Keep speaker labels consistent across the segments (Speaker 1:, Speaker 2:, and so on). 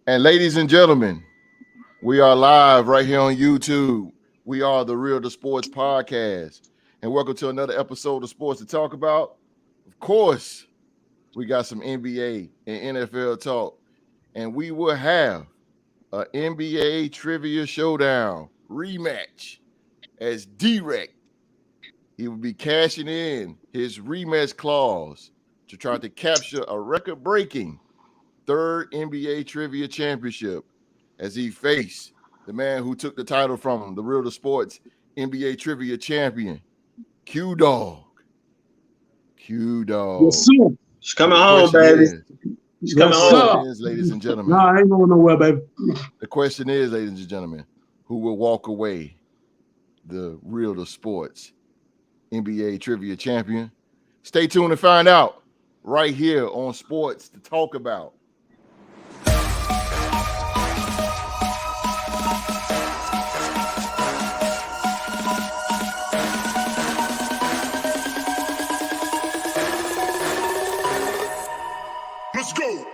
Speaker 1: And ladies and gentlemen, we are live right here on YouTube. We are the Real to Sports podcast. And welcome to another episode of Sports to Talk About. Of course, we got some NBA and NFL talk. And we will have an NBA Trivia Showdown rematch as D-Rec. He will be cashing in his rematch clause to try to capture a record-breaking third NBA Trivia Championship as he faced the man who took the title from him, the Real to Sports NBA Trivia Champion, Q-Dogg. Q-Dogg.
Speaker 2: Yes, sir.
Speaker 3: She's coming home, baby. She's coming home.
Speaker 1: Ladies and gentlemen.
Speaker 2: Nah, I ain't going nowhere, baby.
Speaker 1: The question is, ladies and gentlemen, who will walk away the Real to Sports NBA Trivia Champion? Stay tuned to find out right here on Sports to Talk About.
Speaker 4: Let's go.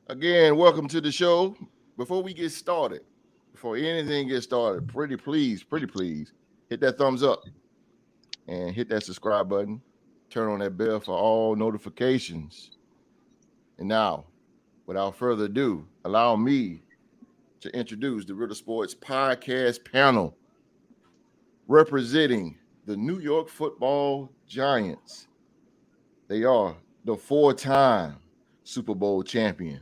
Speaker 1: Again, welcome to the show. Before we get started, before anything gets started, pretty please, hit that thumbs up and hit that subscribe button. Turn on that bell for all notifications. And now, without further ado, allow me to introduce the Real to Sports podcast panel representing the New York Football Giants. They are the four-time Super Bowl champion,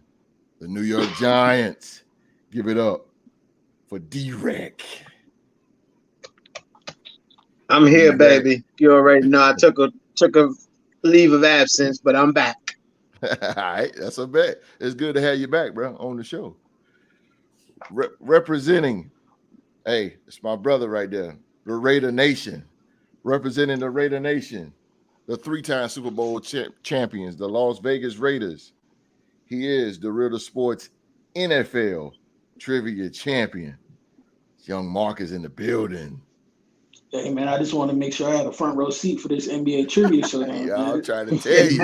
Speaker 1: the New York Giants. Give it up for D-Rec.
Speaker 3: I'm here, baby. You already know I took a leave of absence, but I'm back.
Speaker 1: All right, that's a bet. It's good to have you back, bro, on the show. Representing, hey, it's my brother right there, the Raider Nation. Representing the Raider Nation, the three-time Super Bowl champions, the Las Vegas Raiders. He is the Real to Sports NFL Trivia Champion. Young Mark is in the building.
Speaker 5: Hey, man, I just want to make sure I had a front row seat for this NBA Trivia Showdown.
Speaker 1: Yeah, I'm trying to tell you.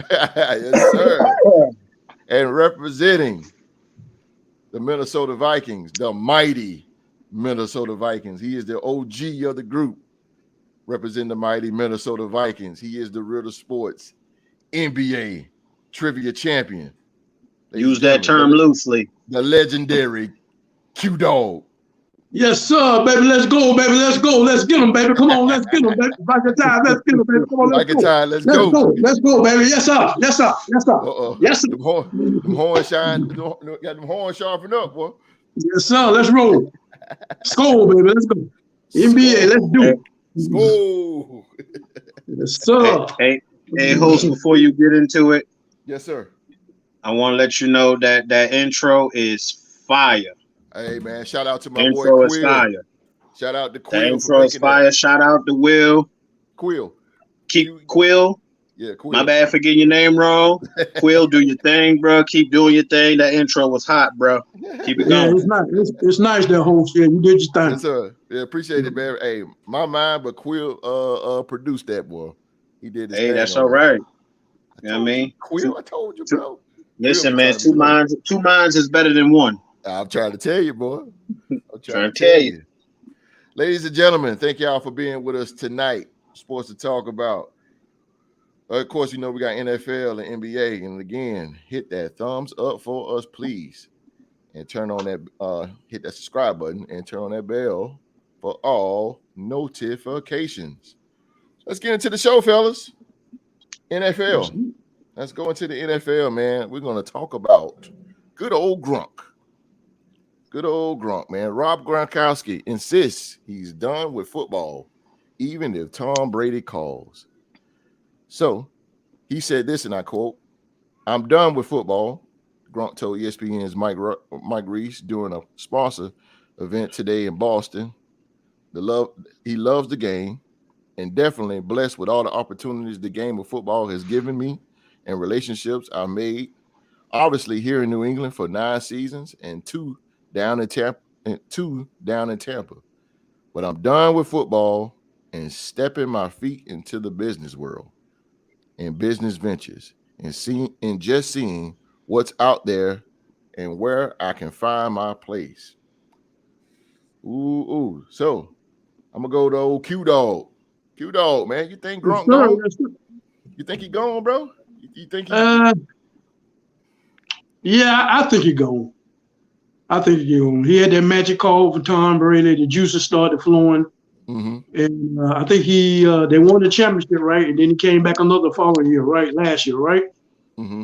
Speaker 1: Yes, sir. And representing the Minnesota Vikings, the mighty Minnesota Vikings. He is the OG of the group, representing the mighty Minnesota Vikings. He is the Real to Sports NBA Trivia Champion.
Speaker 3: Use that term loosely.
Speaker 1: The legendary Q-Dogg.
Speaker 2: Yes, sir, baby. Let's go, baby. Let's go. Let's get them, baby. Come on, let's get them, baby. Back in time, let's get them, baby. Come on, let's go.
Speaker 1: Let's go.
Speaker 2: Let's go, baby. Yes, sir. Yes, sir. Yes, sir. Yes, sir.
Speaker 1: Them horns shine. Got them horns sharpened up, boy.
Speaker 2: Yes, sir. Let's roll. Let's go, baby. Let's go. NBA, let's do it.
Speaker 1: Go.
Speaker 2: Yes, sir.
Speaker 3: Hey, host, before you get into it,
Speaker 1: yes, sir.
Speaker 3: I want to let you know that intro is fire.
Speaker 1: Hey, man, shout out to my
Speaker 3: intro
Speaker 1: boy
Speaker 3: is
Speaker 1: Quill.
Speaker 3: fire.
Speaker 1: Shout out to Quill.
Speaker 3: The intro is fire. Shout out to Will.
Speaker 1: Quill.
Speaker 3: Quill.
Speaker 1: Yeah, Quill.
Speaker 3: My bad for getting your name wrong. Quill, do your thing, bro. Keep doing your thing. That intro was hot, bro. Keep it going.
Speaker 2: Yeah, it's nice that whole shit. You did your thing.
Speaker 1: Yes, sir. Yeah, appreciate it, man. Hey, my mind, but Quill produced that, boy. He did his thing.
Speaker 3: That's all right. You know what I mean?
Speaker 1: Quill, I told you, bro.
Speaker 3: Listen, man, two minds is better than one.
Speaker 1: I'm trying to tell you, boy. I'm
Speaker 3: trying to tell you.
Speaker 1: Ladies and gentlemen, thank y'all for being with us tonight. Sports to Talk About. Of course, you know we got NFL and NBA. And again, hit that thumbs up for us, please. And turn on that, hit that subscribe button and turn on that bell for all notifications. Let's get into the show, fellas. NFL. Let's go into the NFL, man. We're going to talk about good old Gronk. Good old Gronk, man. Rob Gronkowski insists he's done with football, even if Tom Brady calls. So he said this, and I quote, "I'm done with football," Gronk told ESPN's Mike Reese during a sponsor event today in Boston. He loves the game and definitely blessed with all the opportunities the game of football has given me and relationships I've made. Obviously, here in New England for 9 seasons and down in Tampa. But I'm done with football and stepping my feet into the business world and business ventures and just seeing what's out there and where I can find my place. Ooh. So I'm gonna go to old Q-Dogg. Q-Dogg, man. You think
Speaker 2: Yes,
Speaker 1: Gronk
Speaker 2: sir.
Speaker 1: gone?
Speaker 2: Yes, sir.
Speaker 1: You think he gone, bro? You think he?
Speaker 2: Yeah, I think he gone. I think he gone. He had that magic call for Tom Brady. The juices started flowing.
Speaker 1: Mm-hmm.
Speaker 2: And I think they won the championship, right? And then he came back another following year, right? Last year, right?
Speaker 1: Mm-hmm.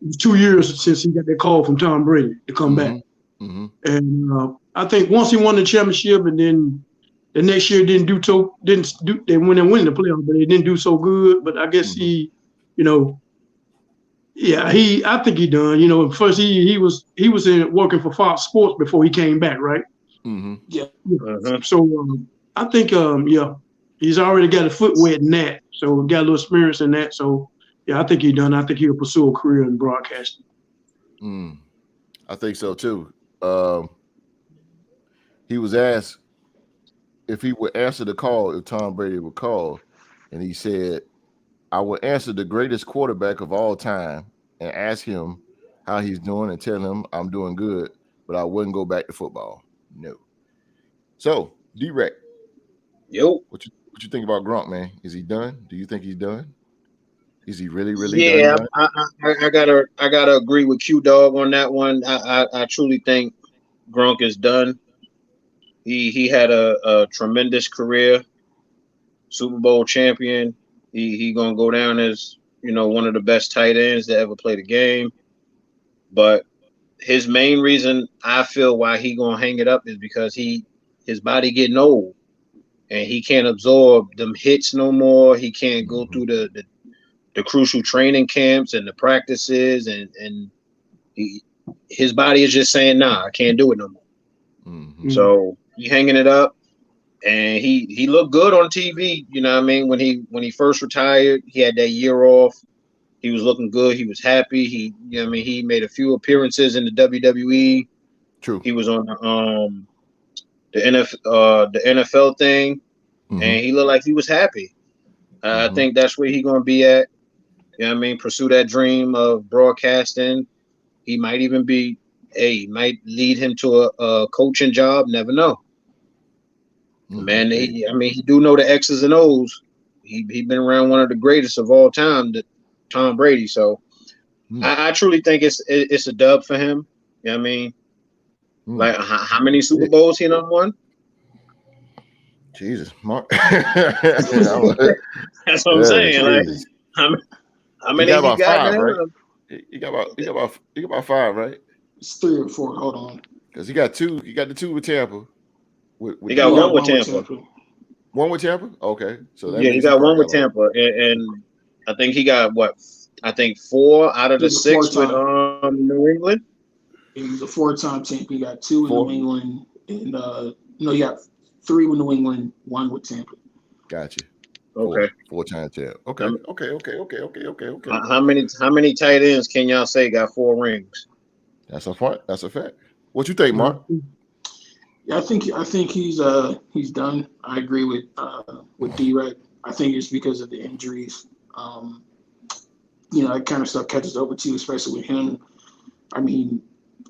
Speaker 2: It was 2 years since he got that call from Tom Brady to come back.
Speaker 1: Mm-hmm.
Speaker 2: And I think once he won the championship, and then the next year didn't do. They went and win the playoffs, but they didn't do so good. But I guess he, you know, yeah, I think he done. You know, first he was working for Fox Sports before he came back, right?
Speaker 1: Mm-hmm.
Speaker 5: Yeah.
Speaker 2: So I think yeah, he's already got a foot wet in that, so got a little experience in that. So yeah, I think he done. I think he'll pursue a career in broadcasting.
Speaker 1: I think so too. He was asked if he would answer the call if Tom Brady would call, and he said, "I would answer the greatest quarterback of all time and ask him how he's doing and tell him I'm doing good, but I wouldn't go back to football. No." So, D-Rec,
Speaker 3: Yo.
Speaker 1: what you think about Gronk, man? Is he done? Do you think he's done? Is he really
Speaker 3: Yeah,
Speaker 1: done?
Speaker 3: I gotta agree with Q-Dogg on that one. I truly think Gronk is done. He had a tremendous career, Super Bowl champion. He gonna go down as one of the best tight ends to ever play the game. But his main reason I feel why he gonna hang it up is because his body getting old and he can't absorb them hits no more. He can't go through the crucial training camps and the practices and his body is just saying, nah, I can't do it no more. So he hanging it up, and he looked good on TV. You know what I mean? When he first retired, he had that year off. He was looking good. He was happy. He made a few appearances in the WWE.
Speaker 1: True.
Speaker 3: He was on the NFL thing, and he looked like he was happy. I think that's where he's gonna be at. You know what I mean? Pursue that dream of broadcasting. He might even might lead him to a coaching job. Never know. Man, he do know the X's and O's. He been around one of the greatest of all time, Tom Brady. So I truly think it's a dub for him. You know what I mean? Like how many Super Bowls he done won?
Speaker 1: Jesus, Mark.
Speaker 3: That's what I'm saying. Like how many
Speaker 1: he got about
Speaker 3: he got
Speaker 1: 5,
Speaker 3: now?
Speaker 1: right? He got about 5, right?
Speaker 5: It's 3 or 4. Hold on.
Speaker 1: Because he got 2. He got the 2 with Tampa.
Speaker 3: He got one with Tampa.
Speaker 1: One with Tampa? Okay. So that
Speaker 3: Yeah, he
Speaker 1: means
Speaker 3: got one
Speaker 1: probably
Speaker 3: with Tampa, and I think he got what? I think 4 out of the 6 with New England.
Speaker 5: He's a 4-time champion. He got 2 with New England, and he got 3 with New England, 1 with Tampa.
Speaker 1: Gotcha.
Speaker 3: Okay.
Speaker 1: 4-time champ. Okay. Okay.
Speaker 3: How many tight ends can y'all say got 4 rings?
Speaker 1: That's a fact. What you think, Mark?
Speaker 5: Yeah, I think he's done. I agree with D-Rec. I think it's because of the injuries. That kind of stuff catches over too, especially with him. I mean,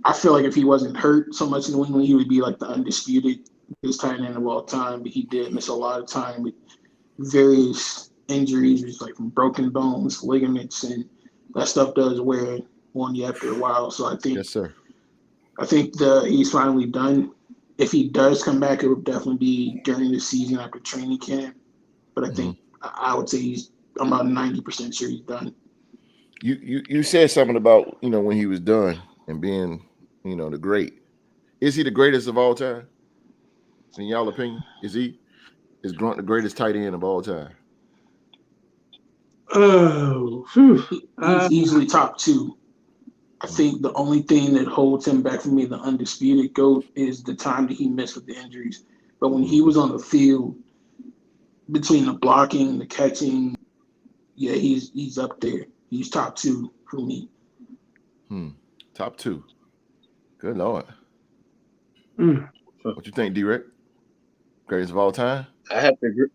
Speaker 5: I feel like if he wasn't hurt so much in New England, he would be like the undisputed biggest tight end of all time. But he did miss a lot of time with various injuries, just like from broken bones, ligaments, and that stuff does wear on you after a while. So I think,
Speaker 1: yes, sir.
Speaker 5: I think he's finally done. If he does come back, it would definitely be during the season after training camp. But I think I would say I'm about 90% sure he's done.
Speaker 1: You said something about when he was done and being the great. Is he the greatest of all time? In y'all opinion, is Gronk the greatest tight end of all time?
Speaker 2: Oh,
Speaker 5: He's easily top 2. I think the only thing that holds him back from being the undisputed GOAT is the time that he missed with the injuries. But when he was on the field, between the blocking, the catching, yeah, he's up there. He's top 2 for me.
Speaker 1: Top 2. Good Lord.
Speaker 2: Mm.
Speaker 1: What you think, D-Rick? Greatest of all time?
Speaker 3: I have to agree.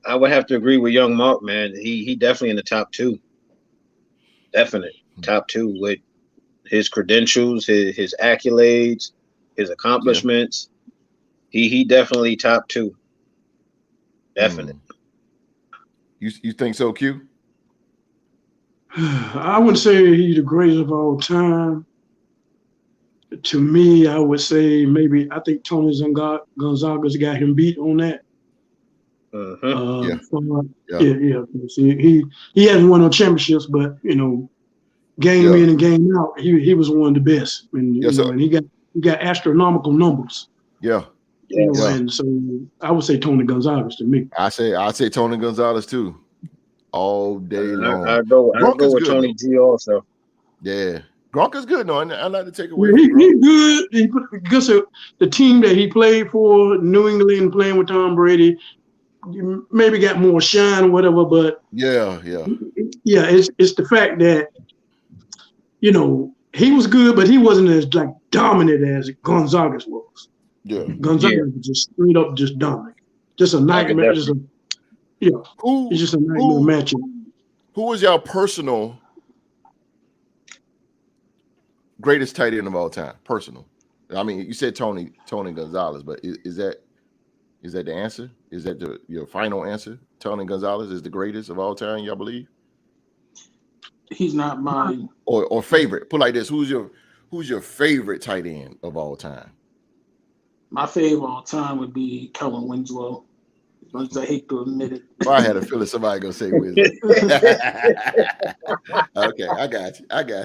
Speaker 3: I would have to agree with Young Mark, man. He definitely in the top 2. Definite top 2 with his credentials, his accolades, his accomplishments. He definitely top 2. Definite.
Speaker 1: You think so, Q?
Speaker 2: I wouldn't say he's the greatest of all time. To me, I would say I think Tony Gonzalez got him beat on that.
Speaker 1: Yeah.
Speaker 2: See, he hasn't won no championships, but game in and game out, he was one of the best. And and he got astronomical numbers.
Speaker 1: Yeah.
Speaker 2: And so I would say Tony Gonzalez to me.
Speaker 1: I say Tony Gonzalez too. All day long.
Speaker 3: I go with Tony G also.
Speaker 1: Yeah. Gronk is good, no. I like to take away
Speaker 2: from Gronk. He's good. Because the team that he played for, New England, playing with Tom Brady, maybe got more shine or whatever, but it's the fact that he was good, but he wasn't as dominant as Gonzalez was.
Speaker 1: Yeah,
Speaker 2: Gonzalez was just straight up just dominant, just a nightmare. It's just a nightmare matchup.
Speaker 1: Who was y'all personal greatest tight end of all time? Personal. I mean, you said Tony Gonzalez, but is that the answer? Is that your final answer? Tony Gonzalez is the greatest of all time, y'all believe?
Speaker 5: He's not mine.
Speaker 1: Or favorite. Put like this: who's your favorite tight end of all time?
Speaker 5: My favorite of all time would be Kellen Winslow. As much as I hate to admit it.
Speaker 1: Well, I had a feeling somebody gonna say Winslow. Okay, I got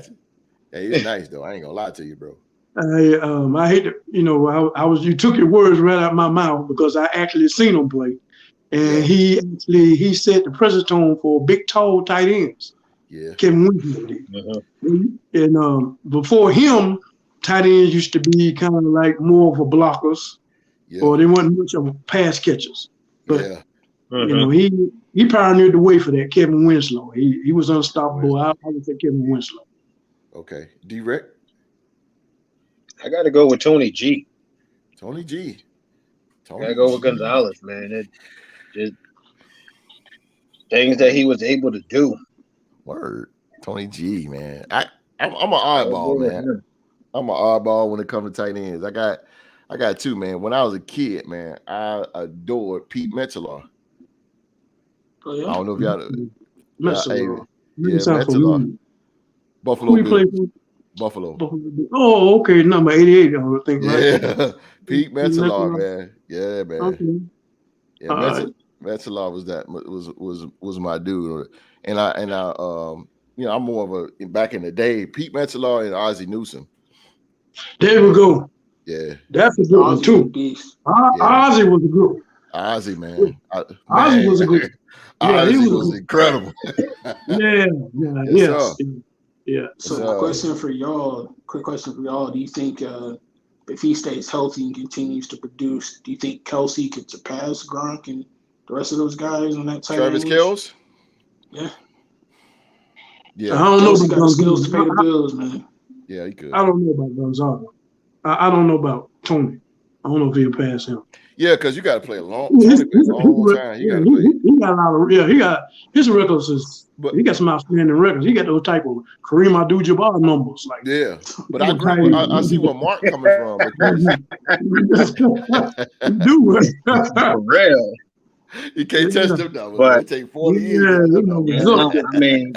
Speaker 1: you. Hey, he's nice though. I ain't gonna lie to you, bro.
Speaker 2: I hate to, you took your words right out of my mouth because I actually seen him play, and he set the pressure tone for big, tall tight ends.
Speaker 1: Yeah,
Speaker 2: Kevin Winslow did. And before him, tight ends used to be kind of like more of a blockers, or they weren't much of a pass catchers. But he pioneered the way for that. Kevin Winslow, he was unstoppable. I would say Kevin Winslow.
Speaker 1: Okay, D-Rick.
Speaker 3: I got to go with Tony G.
Speaker 1: Tony G.
Speaker 3: I got to go with Gonzalez, man. It just things that he was able to do.
Speaker 1: Word, Tony G, man. I'm an oddball, man. I'm an oddball when it comes to tight ends. I got 2, man. When I was a kid, man, I adored Pete Metzelaar.
Speaker 5: Oh, yeah?
Speaker 1: I don't know if y'all.
Speaker 2: Metzelaar.
Speaker 1: Metzelaar. Buffalo Bills. Buffalo.
Speaker 2: Oh, okay. Number 88, I think, right?
Speaker 1: Yeah. Pete Metzelaar, man. Yeah, man.
Speaker 2: Okay.
Speaker 1: Yeah, Metzelaar was my dude. And I I'm more of a back in the day, Pete Metzelaar and Ozzie Newsome.
Speaker 2: There we go.
Speaker 1: Yeah.
Speaker 2: That's a good one too. Ozzie was a good one.
Speaker 1: Ozzie, man.
Speaker 2: Ozzie was a good one.
Speaker 1: Ozzie was incredible.
Speaker 2: Yes. Yeah.
Speaker 5: So quick question for y'all. Do you think if he stays healthy and continues to produce, do you think Kelsey could surpass Gronk and the rest of those guys on that side?
Speaker 1: Travis Kelce?
Speaker 5: Yeah.
Speaker 2: I don't know
Speaker 5: about
Speaker 2: got the skills
Speaker 5: to pay the bills, man.
Speaker 1: Yeah, he could.
Speaker 2: I don't know about Gonzalo. I don't know about Tony. I don't know if he'll pass him.
Speaker 1: Yeah, because you got to play a long time. He got
Speaker 2: a lot of he got his records is. But he got some outstanding records. He got those type of Kareem Abdul-Jabbar numbers.
Speaker 1: But I agree. I see where Mark coming from.
Speaker 3: For real.
Speaker 1: You can't touch them numbers. But it take 40 years.
Speaker 3: I mean,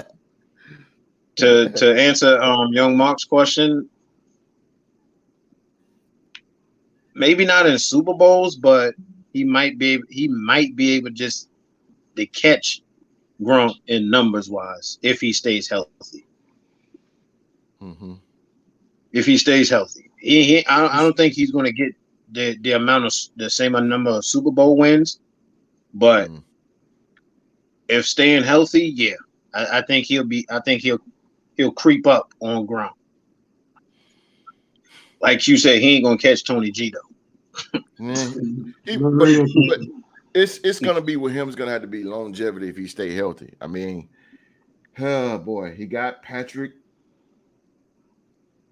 Speaker 3: to answer Young Mark's question, maybe not in Super Bowls, but he might be able just to catch Gronk in numbers wise if he stays healthy.
Speaker 1: Mm-hmm.
Speaker 3: If he stays healthy, I don't think he's going to get the same number of Super Bowl wins, but if staying healthy, yeah, I think he'll creep up on ground. Like you said, he ain't gonna catch Tony G though.
Speaker 1: But it's gonna be with him. It's gonna have to be longevity if he stay healthy. I mean, oh boy, he got Patrick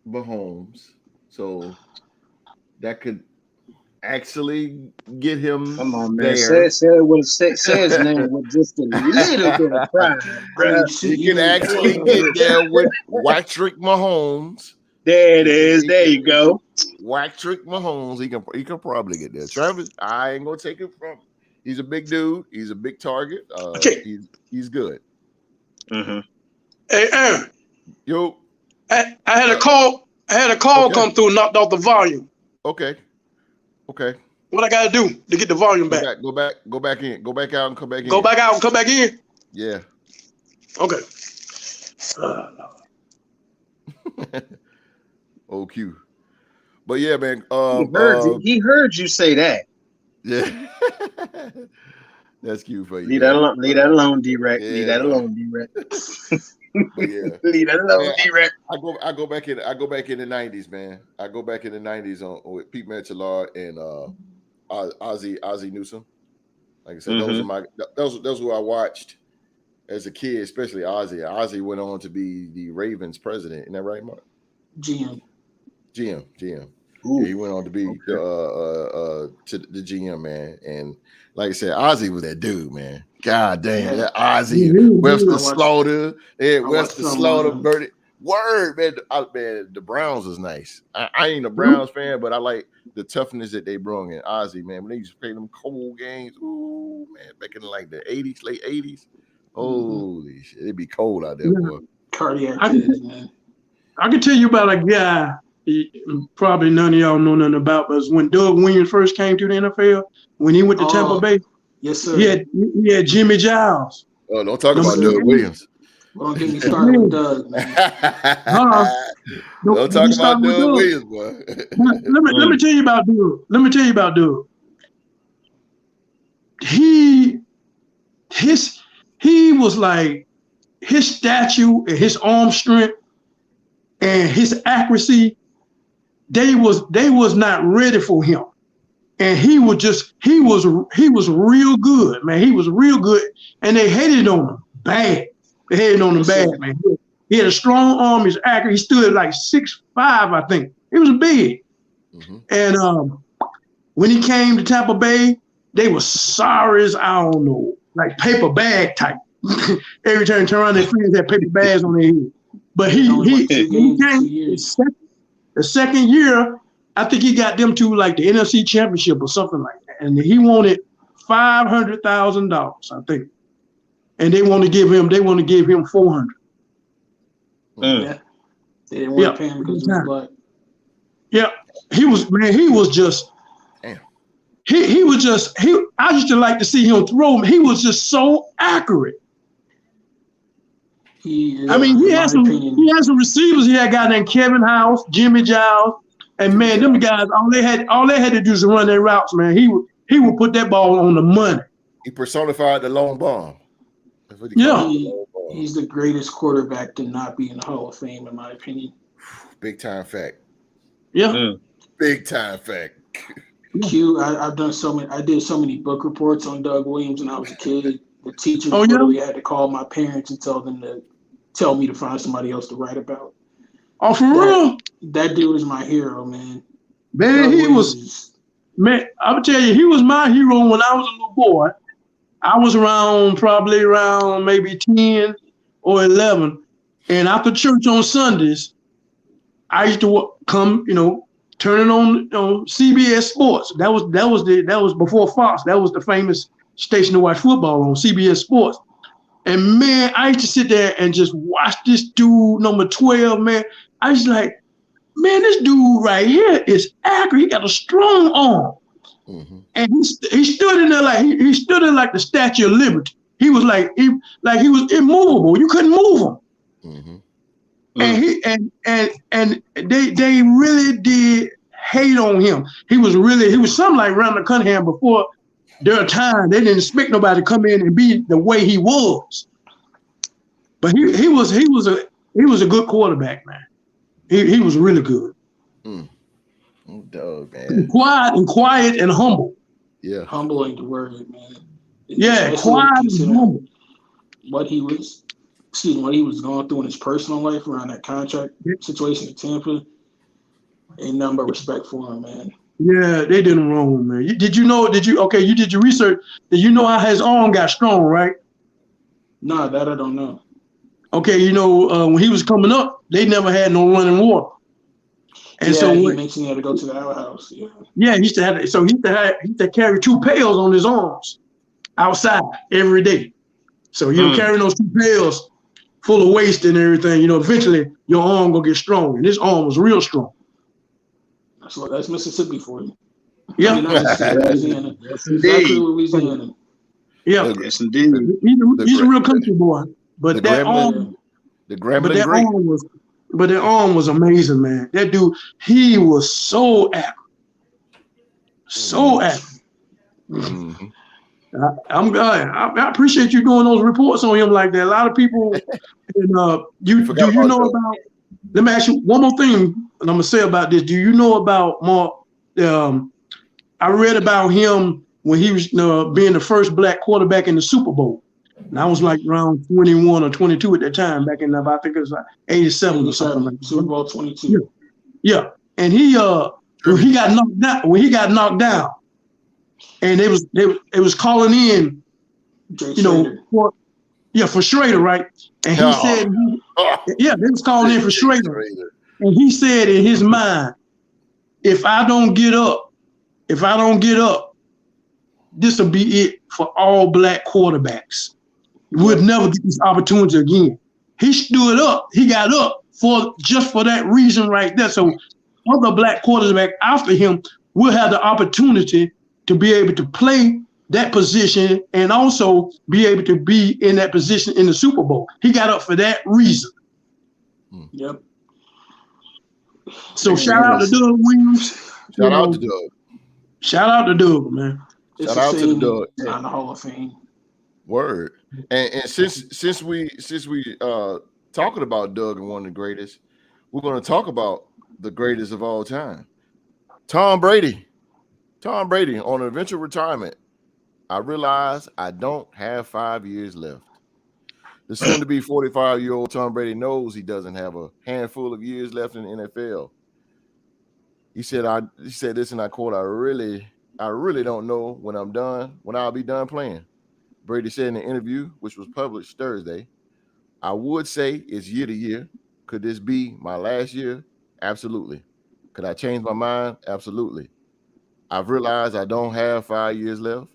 Speaker 1: Mahomes, so that could actually get him.
Speaker 3: Come on, man.
Speaker 1: there.
Speaker 3: Say his name with just a little bit of pride, bro.
Speaker 1: He can actually get there with Patrick Mahomes.
Speaker 3: There it is. There you go.
Speaker 1: Patrick Mahomes. He can probably get there. Travis, I ain't gonna take it from. He's a big dude. He's a big target. He's good.
Speaker 2: Mm-hmm. Hey, Aaron.
Speaker 1: Yo.
Speaker 2: I had a call. Come through and knocked off the volume.
Speaker 1: Okay.
Speaker 2: What I gotta do to get the volume back?
Speaker 1: Go back in. Go back out and come back in.
Speaker 2: Go back out and come back in?
Speaker 1: Yeah.
Speaker 2: Okay.
Speaker 1: Q. But yeah, man.
Speaker 3: He heard you say that.
Speaker 1: Yeah. That's cute for you.
Speaker 3: Leave that alone, D-Rec. Yeah, leave that alone, D-Rec.
Speaker 1: But yeah.
Speaker 3: Leave that alone, D-Rec.
Speaker 1: I go back in the 90s, man. I go back in the 90s with Pete Manchillard and Ozzie Newsome. Like I said, those are who I watched as a kid, especially Ozzie. Ozzie went on to be the Ravens president. Isn't that right, Mark?
Speaker 5: GM.
Speaker 1: Yeah, he went on to be to the GM, man. And like I said, Ozzie was that dude, man. God damn, that Ozzie, Webster Slaughter, Webster Slaughter, Birdie. Word, man. The Browns was nice. I ain't a Browns fan, but I like the toughness that they brought in. Ozzie, man, when they used to play them cold games, ooh, man, back in like the 80s, late 80s. Holy shit, it'd be cold out there, boy.
Speaker 5: Cardiac man.
Speaker 2: I can tell you about a guy probably none of y'all know nothing about, but when Doug Williams first came to the NFL, when he went to Tampa Bay,
Speaker 5: yes, sir.
Speaker 2: He had Jimmy Giles.
Speaker 1: Oh, don't talk about Doug Williams.
Speaker 5: Don't get me started with Doug, man.
Speaker 1: Don't talk about Doug Williams, boy.
Speaker 2: Let me tell you about Doug. He was like, his stature and his arm strength and his accuracy, they was not ready for him. And he was real good, man. He was real good. And they hated on him bad. They hated on him bad, man. He had a strong arm, he's accurate. He stood at like 6'5", I think. He was big. Mm-hmm. And when he came to Tampa Bay, they were sorry as I don't know, like paper bag type. Every time they turn around, their friends had paper bags on their head. But he came the second year, I think he got them to like the NFC Championship or something like that. And he wanted $500,000, I think. And they want to give him $400,000.
Speaker 5: Yeah. They didn't want to pay him because he was black.
Speaker 2: Yeah. He was just I used to like to see him throw him. He was just so accurate. He had some receivers. He had a guy named Kevin House, Jimmy Giles, and man, them guys, all they had to do is run their routes, man. He would put that ball on the money.
Speaker 1: He personified the long bomb.
Speaker 5: He's the greatest quarterback to not be in the Hall of Fame, in my opinion.
Speaker 1: Big time fact.
Speaker 2: Yeah.
Speaker 1: Big time fact.
Speaker 5: I did so many book reports on Doug Williams when I was a kid. The teachers literally had to call my parents and tell me to find somebody else to write about.
Speaker 2: Oh, for real?
Speaker 5: That dude is my hero, man.
Speaker 2: Man, I'm gonna tell you, he was my hero when I was a little boy. I was probably around maybe 10 or 11. And after church on Sundays, I used to come, turning on CBS Sports. That was before Fox. That was the famous station to watch football on, CBS Sports. And man, I used to sit there and just watch this dude, number 12, man. I was like, man, this dude right here is accurate. He got a strong arm. Mm-hmm. And he stood in there like the Statue of Liberty. He was he was immovable. You couldn't move him. Mm-hmm. And he and they really did hate on him. He was something like Randall Cunningham before their time. They didn't expect nobody to come in and be the way he was. But he was a good quarterback, man. He was really good.
Speaker 1: Dog, man.
Speaker 2: Quiet and humble.
Speaker 5: Yeah. Humble ain't the word, man.
Speaker 2: Yeah, quiet and humble.
Speaker 5: What he was going through in his personal life around that contract situation in Tampa, ain't nothing but respect for him, man.
Speaker 2: Yeah, they did him wrong, man. You did your research. Did you know how his arm got strong, right?
Speaker 5: Nah, that I don't know.
Speaker 2: Okay, when he was coming up, they never had no running water. And so
Speaker 5: he mentioned he had to go to the outhouse.
Speaker 2: Yeah, he used to carry 2 pails on his arms outside every day. So carrying those 2 pails full of waste and everything, eventually your arm gonna get strong. And his arm was real strong.
Speaker 5: That's Mississippi for you.
Speaker 2: Yeah.
Speaker 5: I mean, Louisiana. Yes, exactly Louisiana.
Speaker 2: Yeah.
Speaker 3: Yes, indeed.
Speaker 2: He's a real country boy. But that arm was amazing, man. That dude, he was so active. So active.
Speaker 1: Mm-hmm.
Speaker 2: I appreciate you doing those reports on him like that. A lot of people, let me ask you one more thing, and I'm gonna say about this. Do you know about Mark? I read about him when he was being the first black quarterback in the Super Bowl. And I was like around 21 or 22 at that time, back in I think it was like 87 or something like that.
Speaker 5: Super Bowl 22.
Speaker 2: Yeah. And he when he got knocked down, and they was calling in, for Schrader, right? And he said, they was calling in for Schrader. And he said in his mind, if I don't get up, this will be it for all black quarterbacks. We'll never get this opportunity again. He stood up. He got up just for that reason right there. So other black quarterbacks after him will have the opportunity to be able to play that position and also be able to be in that position in the Super Bowl. He got up for that reason.
Speaker 5: Yep.
Speaker 2: So shout out to Doug Williams.
Speaker 1: Shout out to Doug.
Speaker 2: Shout out to Doug, man.
Speaker 1: Shout out to the Doug.
Speaker 5: On the Hall of Fame.
Speaker 1: Word. And since we talking about Doug and one of the greatest, we're going to talk about the greatest of all time, Tom Brady. Tom Brady on an eventual retirement. I realize I don't have 5 years left. The soon-to-be 45-year-old Tom Brady knows he doesn't have a handful of years left in the NFL. He said this, and I quote, I really don't know when I'll be done playing. Brady said in an interview, which was published Thursday, I would say it's year to year. Could this be my last year? Absolutely. Could I change my mind? Absolutely. I've realized I don't have 5 years left.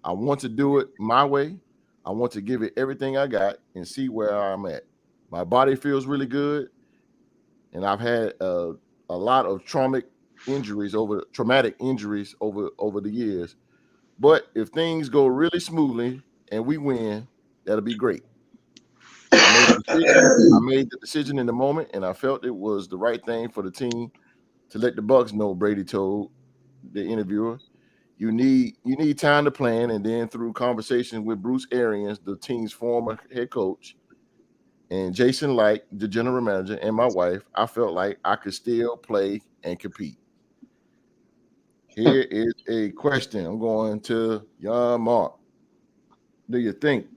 Speaker 1: I want to do it my way. I want to give it everything I got and see where I'm at. My body feels really good, and I've had a lot of traumatic injuries over the years. But if things go really smoothly and we win, that'll be great. I made the decision in the moment, and I felt it was the right thing for the team to let the Bucs know, Brady told the interviewer. You need time to plan, and then through conversation with Bruce Arians, the team's former head coach, and Jason Light, the general manager, and my wife, I felt like I could still play and compete. Here is a question. I'm going to young Mark. Do you think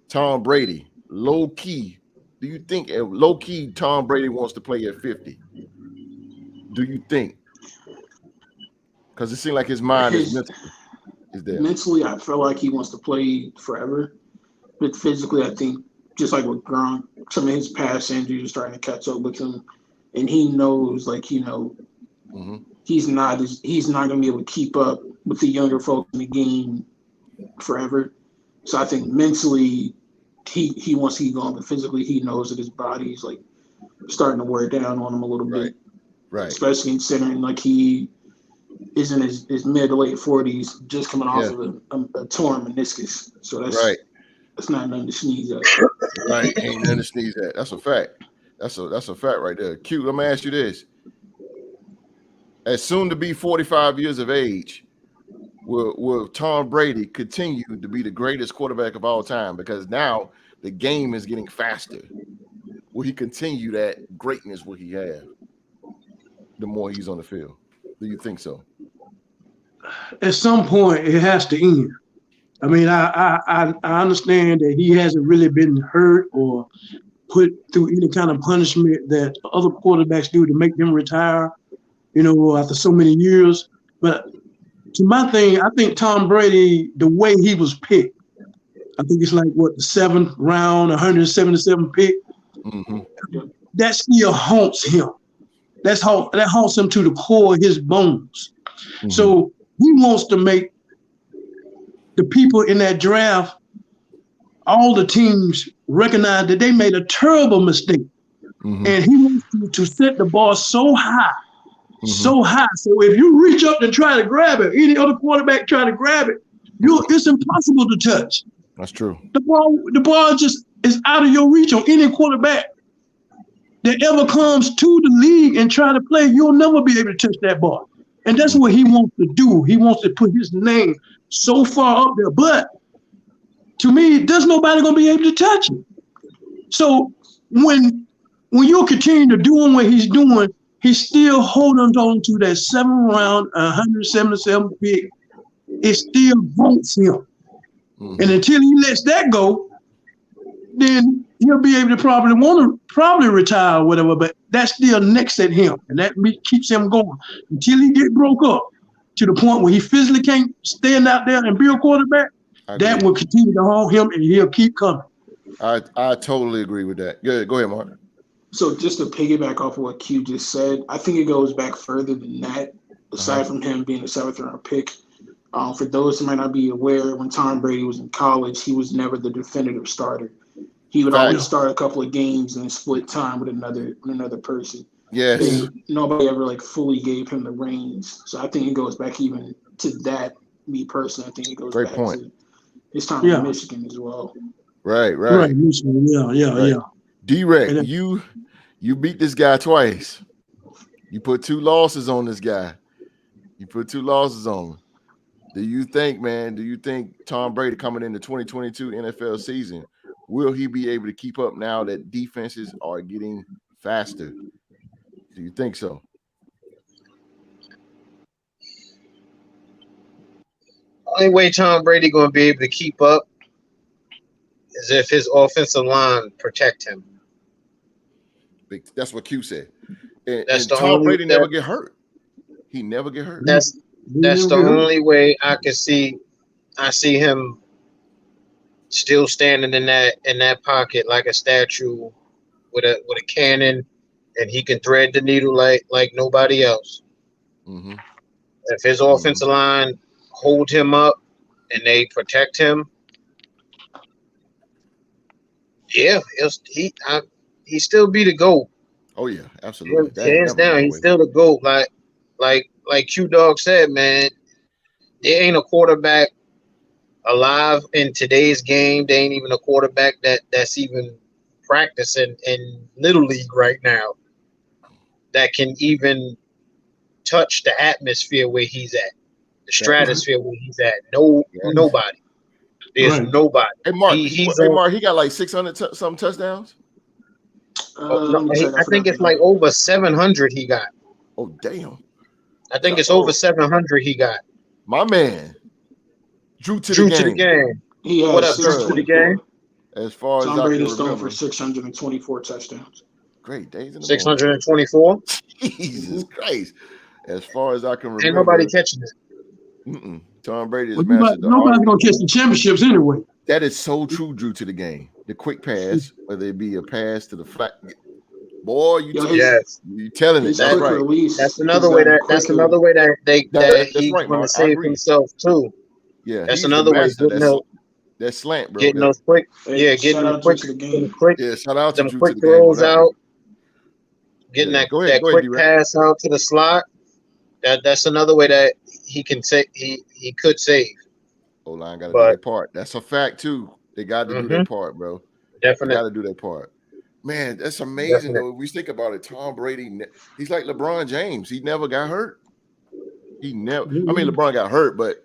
Speaker 1: Tom Brady, low-key, Tom Brady wants to play at 50? Do you think? Because it seems like his mind is there.
Speaker 5: Mentally, I feel like he wants to play forever. But physically, I think, just like with Gronk, some of his past injuries are starting to catch up with him. And he knows, he's not going to be able to keep up with the younger folks in the game forever. So I think mentally, he wants to keep going, but physically, he knows that his body's starting to wear down on him a little bit.
Speaker 1: Right.
Speaker 5: Especially considering he is in his mid to late 40s, just coming off of a torn meniscus. So that's not nothing to sneeze at.
Speaker 1: Right, ain't nothing to sneeze at. That's a fact. That's a fact right there. Q, let me ask you this. As soon to be 45 years of age, will Tom Brady continue to be the greatest quarterback of all time? Because now the game is getting faster. Will he continue that greatness will he have the more he's on the field? Do you think so?
Speaker 2: At some point, it has to end. I mean, I understand that he hasn't really been hurt or put through any kind of punishment that other quarterbacks do to make them retire, after so many years. But to my thing, I think Tom Brady, the way he was picked, I think it's like the 7th round, 177 pick.
Speaker 1: Mm-hmm.
Speaker 2: That still haunts him. That haunts him to the core of his bones. Mm-hmm. So he wants to make the people in that draft, all the teams, recognize that they made a terrible mistake. Mm-hmm. And he wants to set the bar so high, so high. So if you reach up and try to grab it, any other quarterback try to grab it, it's impossible to touch.
Speaker 1: That's true.
Speaker 2: The ball just is out of your reach on any quarterback that ever comes to the league and try to play. You'll never be able to touch that ball. And that's what he wants to do. He wants to put his name so far up there. But to me, there's nobody going to be able to touch him. So when you continue to doing what he's doing, he's still holding on to that 7th round, 177 pick. It still haunts him. Mm-hmm. And until he lets that go, then he'll be able to probably retire or whatever, but that's still next at him. And that keeps him going until he get broke up to the point where he physically can't stand out there and be a quarterback. That will continue to haunt him and he'll keep coming.
Speaker 1: I totally agree with that. Go ahead, Mark.
Speaker 5: So just to piggyback off of what Q just said, I think it goes back further than that, aside from him being a 7th round pick. For those who might not be aware, when Tom Brady was in college, he was never the definitive starter. He would always start a couple of games and split time with another person.
Speaker 1: Yes.
Speaker 5: And nobody ever fully gave him the reins. So I think it goes back even to that. Me personally, I think it goes back to his time in Michigan as well.
Speaker 1: Right.
Speaker 2: Michigan. Yeah.
Speaker 1: D-Rec, you beat this guy twice. You put 2 losses on this guy. Do you think Tom Brady coming in the 2022 NFL season, will he be able to keep up now that defenses are getting faster? Do you think so?
Speaker 3: Only way Tom Brady going to be able to keep up is if his offensive line protect him.
Speaker 1: That's what Q said. And Tom Brady never get hurt. He never get hurt.
Speaker 3: That's the only way I can see. I see him still standing in that pocket like a statue with a cannon, and he can thread the needle like nobody else. Mm-hmm. If his offensive line hold him up and they protect him, he still be the GOAT.
Speaker 1: Oh yeah, absolutely.
Speaker 3: Hands down, he's still the GOAT. Like Q-Dogg said, man, there ain't a quarterback alive in today's game. There ain't even a quarterback that's even practicing in Little League right now that can even touch the atmosphere where he's at, the stratosphere where he's at. Nobody. There's nobody.
Speaker 1: Hey, Mark, he got like 600 some touchdowns?
Speaker 3: I think it's like over 700 he got.
Speaker 1: Oh, damn.
Speaker 3: I think it's over 700 he got.
Speaker 1: My man. Drew to the game.
Speaker 5: He has
Speaker 3: what up, Drew to the game?
Speaker 1: As far
Speaker 5: Tom
Speaker 1: as
Speaker 5: Brady's thrown for 624 touchdowns.
Speaker 1: Great days in the
Speaker 3: 624?
Speaker 1: Jesus Christ. As far as I can remember.
Speaker 3: Ain't nobody catching it.
Speaker 1: Tom Brady is
Speaker 2: nobody's going to catch the championships anyway.
Speaker 1: That is so true, Drew to the game. The quick pass, whether it be a pass to the flat. Boy, you telling it. That's right.
Speaker 5: Release.
Speaker 3: That's another way that he's going to save himself too.
Speaker 1: Yeah,
Speaker 3: that's another way.
Speaker 1: That slant, bro.
Speaker 3: Getting those quick, getting the quick.
Speaker 1: Yeah, shout out to
Speaker 3: them quick throws out. Getting that quick pass out to the slot. That's another way that he can say he could save.
Speaker 1: O-line got to do their part. That's a fact too. They got to do their part, bro.
Speaker 3: Definitely
Speaker 1: got to do their part. Man, that's amazing though. If we think about it, Tom Brady, he's like LeBron James. He never got hurt. He never. I mean, LeBron got hurt, but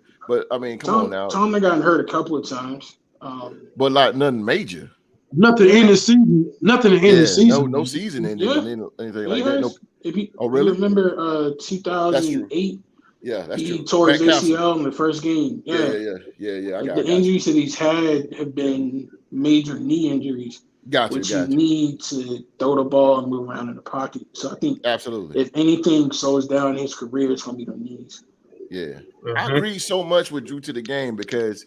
Speaker 1: I mean, come on now.
Speaker 5: Tom had gotten hurt a couple of times.
Speaker 1: But like nothing major.
Speaker 2: Nothing in the season. Nothing in the season.
Speaker 1: No season ending anything like
Speaker 5: that.
Speaker 1: No.
Speaker 5: Oh, really? You remember 2008?
Speaker 1: That's
Speaker 5: he
Speaker 1: true.
Speaker 5: tore his ACL in the first game.
Speaker 1: Yeah.
Speaker 5: The injuries that he's had have been major knee injuries. Which you need to throw the ball and move around in the pocket. So I think
Speaker 1: absolutely,
Speaker 5: if anything slows down his career, it's going to be the knees.
Speaker 1: Yeah, I agree so much with Drew to the game because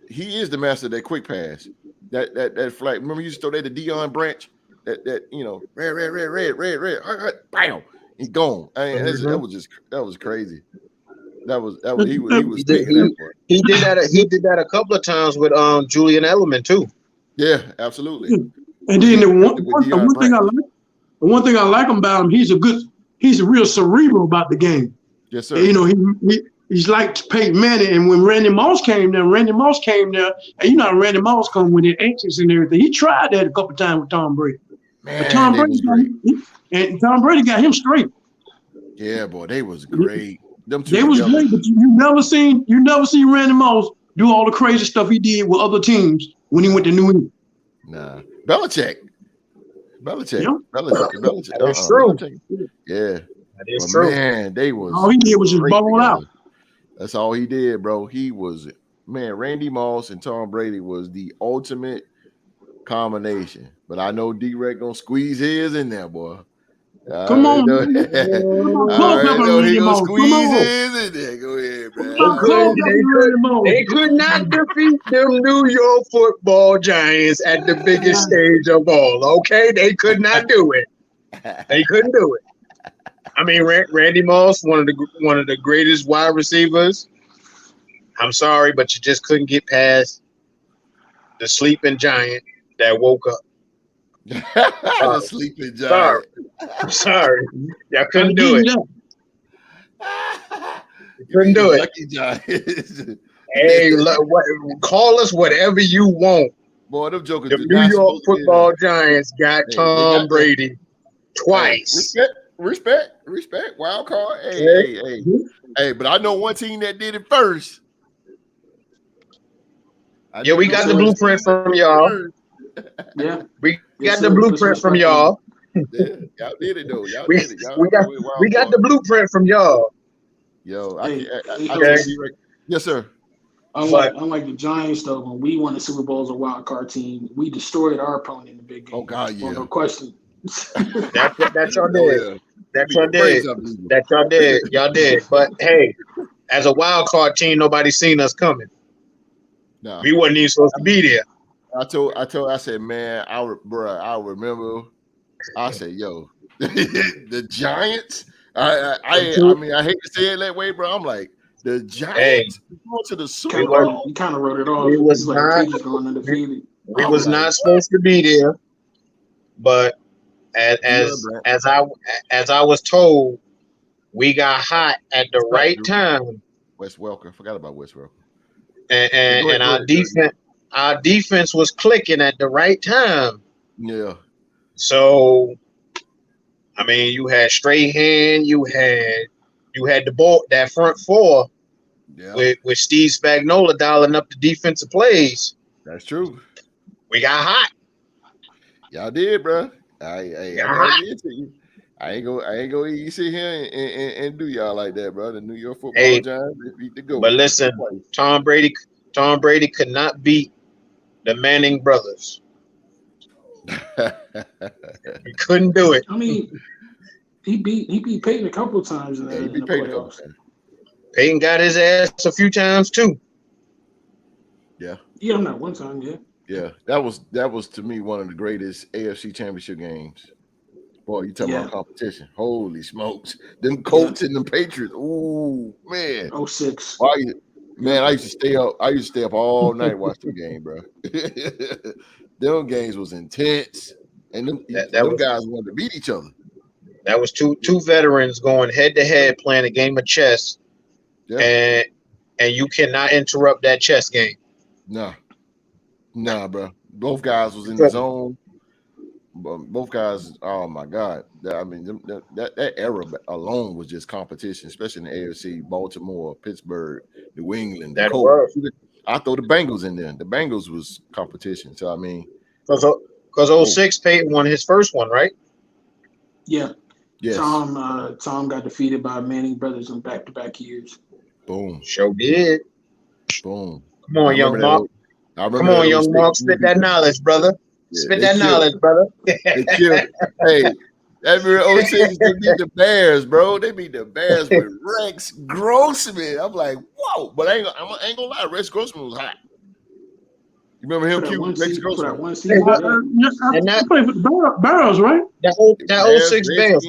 Speaker 1: he is the master of that quick pass. That flag. Remember, you used to throw that to Deion Branch. That red, bam, he's gone. I mean, that was crazy. He was
Speaker 3: he did that a couple of times with Julian Edelman too.
Speaker 1: Yeah, absolutely.
Speaker 2: And then the one thing I like about him, he's a real cerebral about the game.
Speaker 1: Yes, sir.
Speaker 2: And, you know, he's like Peyton Manning. And when Randy Moss came there, and you know Randy Moss come with the anxious and everything. He tried that a couple of times with Tom Brady.
Speaker 1: Man,
Speaker 2: but Tom Brady got him straight.
Speaker 1: Yeah, boy, they was great.
Speaker 2: They was great, but you never seen Randy Moss do all the crazy stuff he did with other teams when he went to New England.
Speaker 1: Nah, Belichick.
Speaker 2: Yeah.
Speaker 1: Belichick.
Speaker 3: That's true.
Speaker 1: Yeah,
Speaker 3: that is true.
Speaker 1: Man, they was
Speaker 2: all he did was just ball out.
Speaker 1: That's all he did, bro. He was Randy Moss and Tom Brady was the ultimate combination. But I know D-Rec gonna squeeze his in there, boy.
Speaker 2: Come on,
Speaker 1: he gonna squeeze his in there. Go ahead, man.
Speaker 3: They could not defeat them New York Football Giants at the biggest stage of all. Okay, they could not do it. They couldn't do it. I mean, Randy Moss, one of the greatest wide receivers. I'm sorry, but you just couldn't get past the sleeping giant that woke up.
Speaker 1: The sleeping giant.
Speaker 3: Sorry. Y'all couldn't do it. Couldn't do it.
Speaker 1: Lucky giant.
Speaker 3: Hey, call us whatever you want.
Speaker 1: Boy, them jokers.
Speaker 3: The New York Football Giants got Tom Brady twice.
Speaker 1: Respect. Wild card. Hey, but I know one team that did it first.
Speaker 3: We got the blueprint from y'all.
Speaker 5: Yeah,
Speaker 3: we got the blueprint from y'all.
Speaker 1: Yeah, y'all did it though.
Speaker 3: We got the blueprint from y'all.
Speaker 1: Yo, I yes, sir.
Speaker 5: Unlike the Giants, though, when we won the Super Bowl as a wild card team, we destroyed our opponent in the big game.
Speaker 1: Oh God, yeah,
Speaker 5: no question.
Speaker 3: That's y'all did. That's y'all did. That's y'all did. Y'all did. But hey, as a wild card team, nobody seen us coming. No, we wasn't even supposed to be there.
Speaker 1: I said, man, I remember. I said, yo, the Giants. I mean, I hate to say it that way, bro. I'm like, the Giants going to the Super Bowl.
Speaker 5: You kind of wrote it off. It was like going undefeated.
Speaker 3: We was not supposed to be there, but as I was told, we got hot at the right time.
Speaker 1: Wes Welker, forgot about Wes Welker.
Speaker 3: And our defense was clicking at the right time.
Speaker 1: Yeah.
Speaker 3: So, I mean, you had Strahan, you had the ball, that front four with Steve Spagnuolo dialing up the defensive plays.
Speaker 1: That's true.
Speaker 3: We got hot.
Speaker 1: Y'all did, bro. I ain't go you sit here and do y'all like that, bro. The New York Football Giants beat the GOAT.
Speaker 3: But listen, Tom Brady could not beat the Manning brothers. He couldn't do it.
Speaker 5: I mean, he beat Peyton a couple of times in the playoffs.
Speaker 3: Peyton got his ass a few times too.
Speaker 1: Yeah.
Speaker 5: Yeah, not one time,
Speaker 1: Yeah, that was to me one of the greatest AFC Championship games. Boy, you talking about competition? Holy smokes! Them Colts and them Patriots. Ooh, man.
Speaker 5: 06.
Speaker 1: Man, I used to stay up all night watching the game, bro. Them games was intense, and them guys wanted to beat each other.
Speaker 3: That was two veterans going head to head playing a game of chess, and you cannot interrupt that chess game.
Speaker 1: Nah, bro. Both guys was in the zone. both guys. Oh my God! That era alone was just competition, especially in the AFC. Baltimore, Pittsburgh, New England, the
Speaker 3: That
Speaker 1: Colts.
Speaker 3: was
Speaker 1: I throw the Bengals in there. The Bengals was competition. So I mean,
Speaker 3: because 06 Peyton won his first one, right?
Speaker 5: Yeah.
Speaker 1: yes,
Speaker 5: Tom got defeated by Manning brothers in back-to-back years.
Speaker 1: boom,
Speaker 3: Sure did.
Speaker 1: boom.
Speaker 3: Come
Speaker 1: I
Speaker 3: on,
Speaker 1: remember
Speaker 3: young
Speaker 1: that.
Speaker 3: Mark.
Speaker 1: I remember
Speaker 3: Come
Speaker 1: that
Speaker 3: on,
Speaker 1: old
Speaker 3: young
Speaker 1: six.
Speaker 3: Mark. Spit that knowledge, brother.
Speaker 1: Yeah,
Speaker 3: Spit
Speaker 1: they
Speaker 3: that
Speaker 1: killed.
Speaker 3: knowledge, brother.
Speaker 1: They killed. Hey, that remember 06 they beat the Bears, bro. They beat the Bears with Rex Grossman. I'm like, whoa! But I ain't gonna lie, Rex Grossman was hot. You remember him,
Speaker 5: For that one
Speaker 1: Rex
Speaker 5: season,
Speaker 1: Grossman?
Speaker 3: Hey,
Speaker 5: yeah.
Speaker 2: I
Speaker 3: and that
Speaker 2: played for the Barrels, right?
Speaker 3: that
Speaker 1: Bears,
Speaker 3: 06 Bears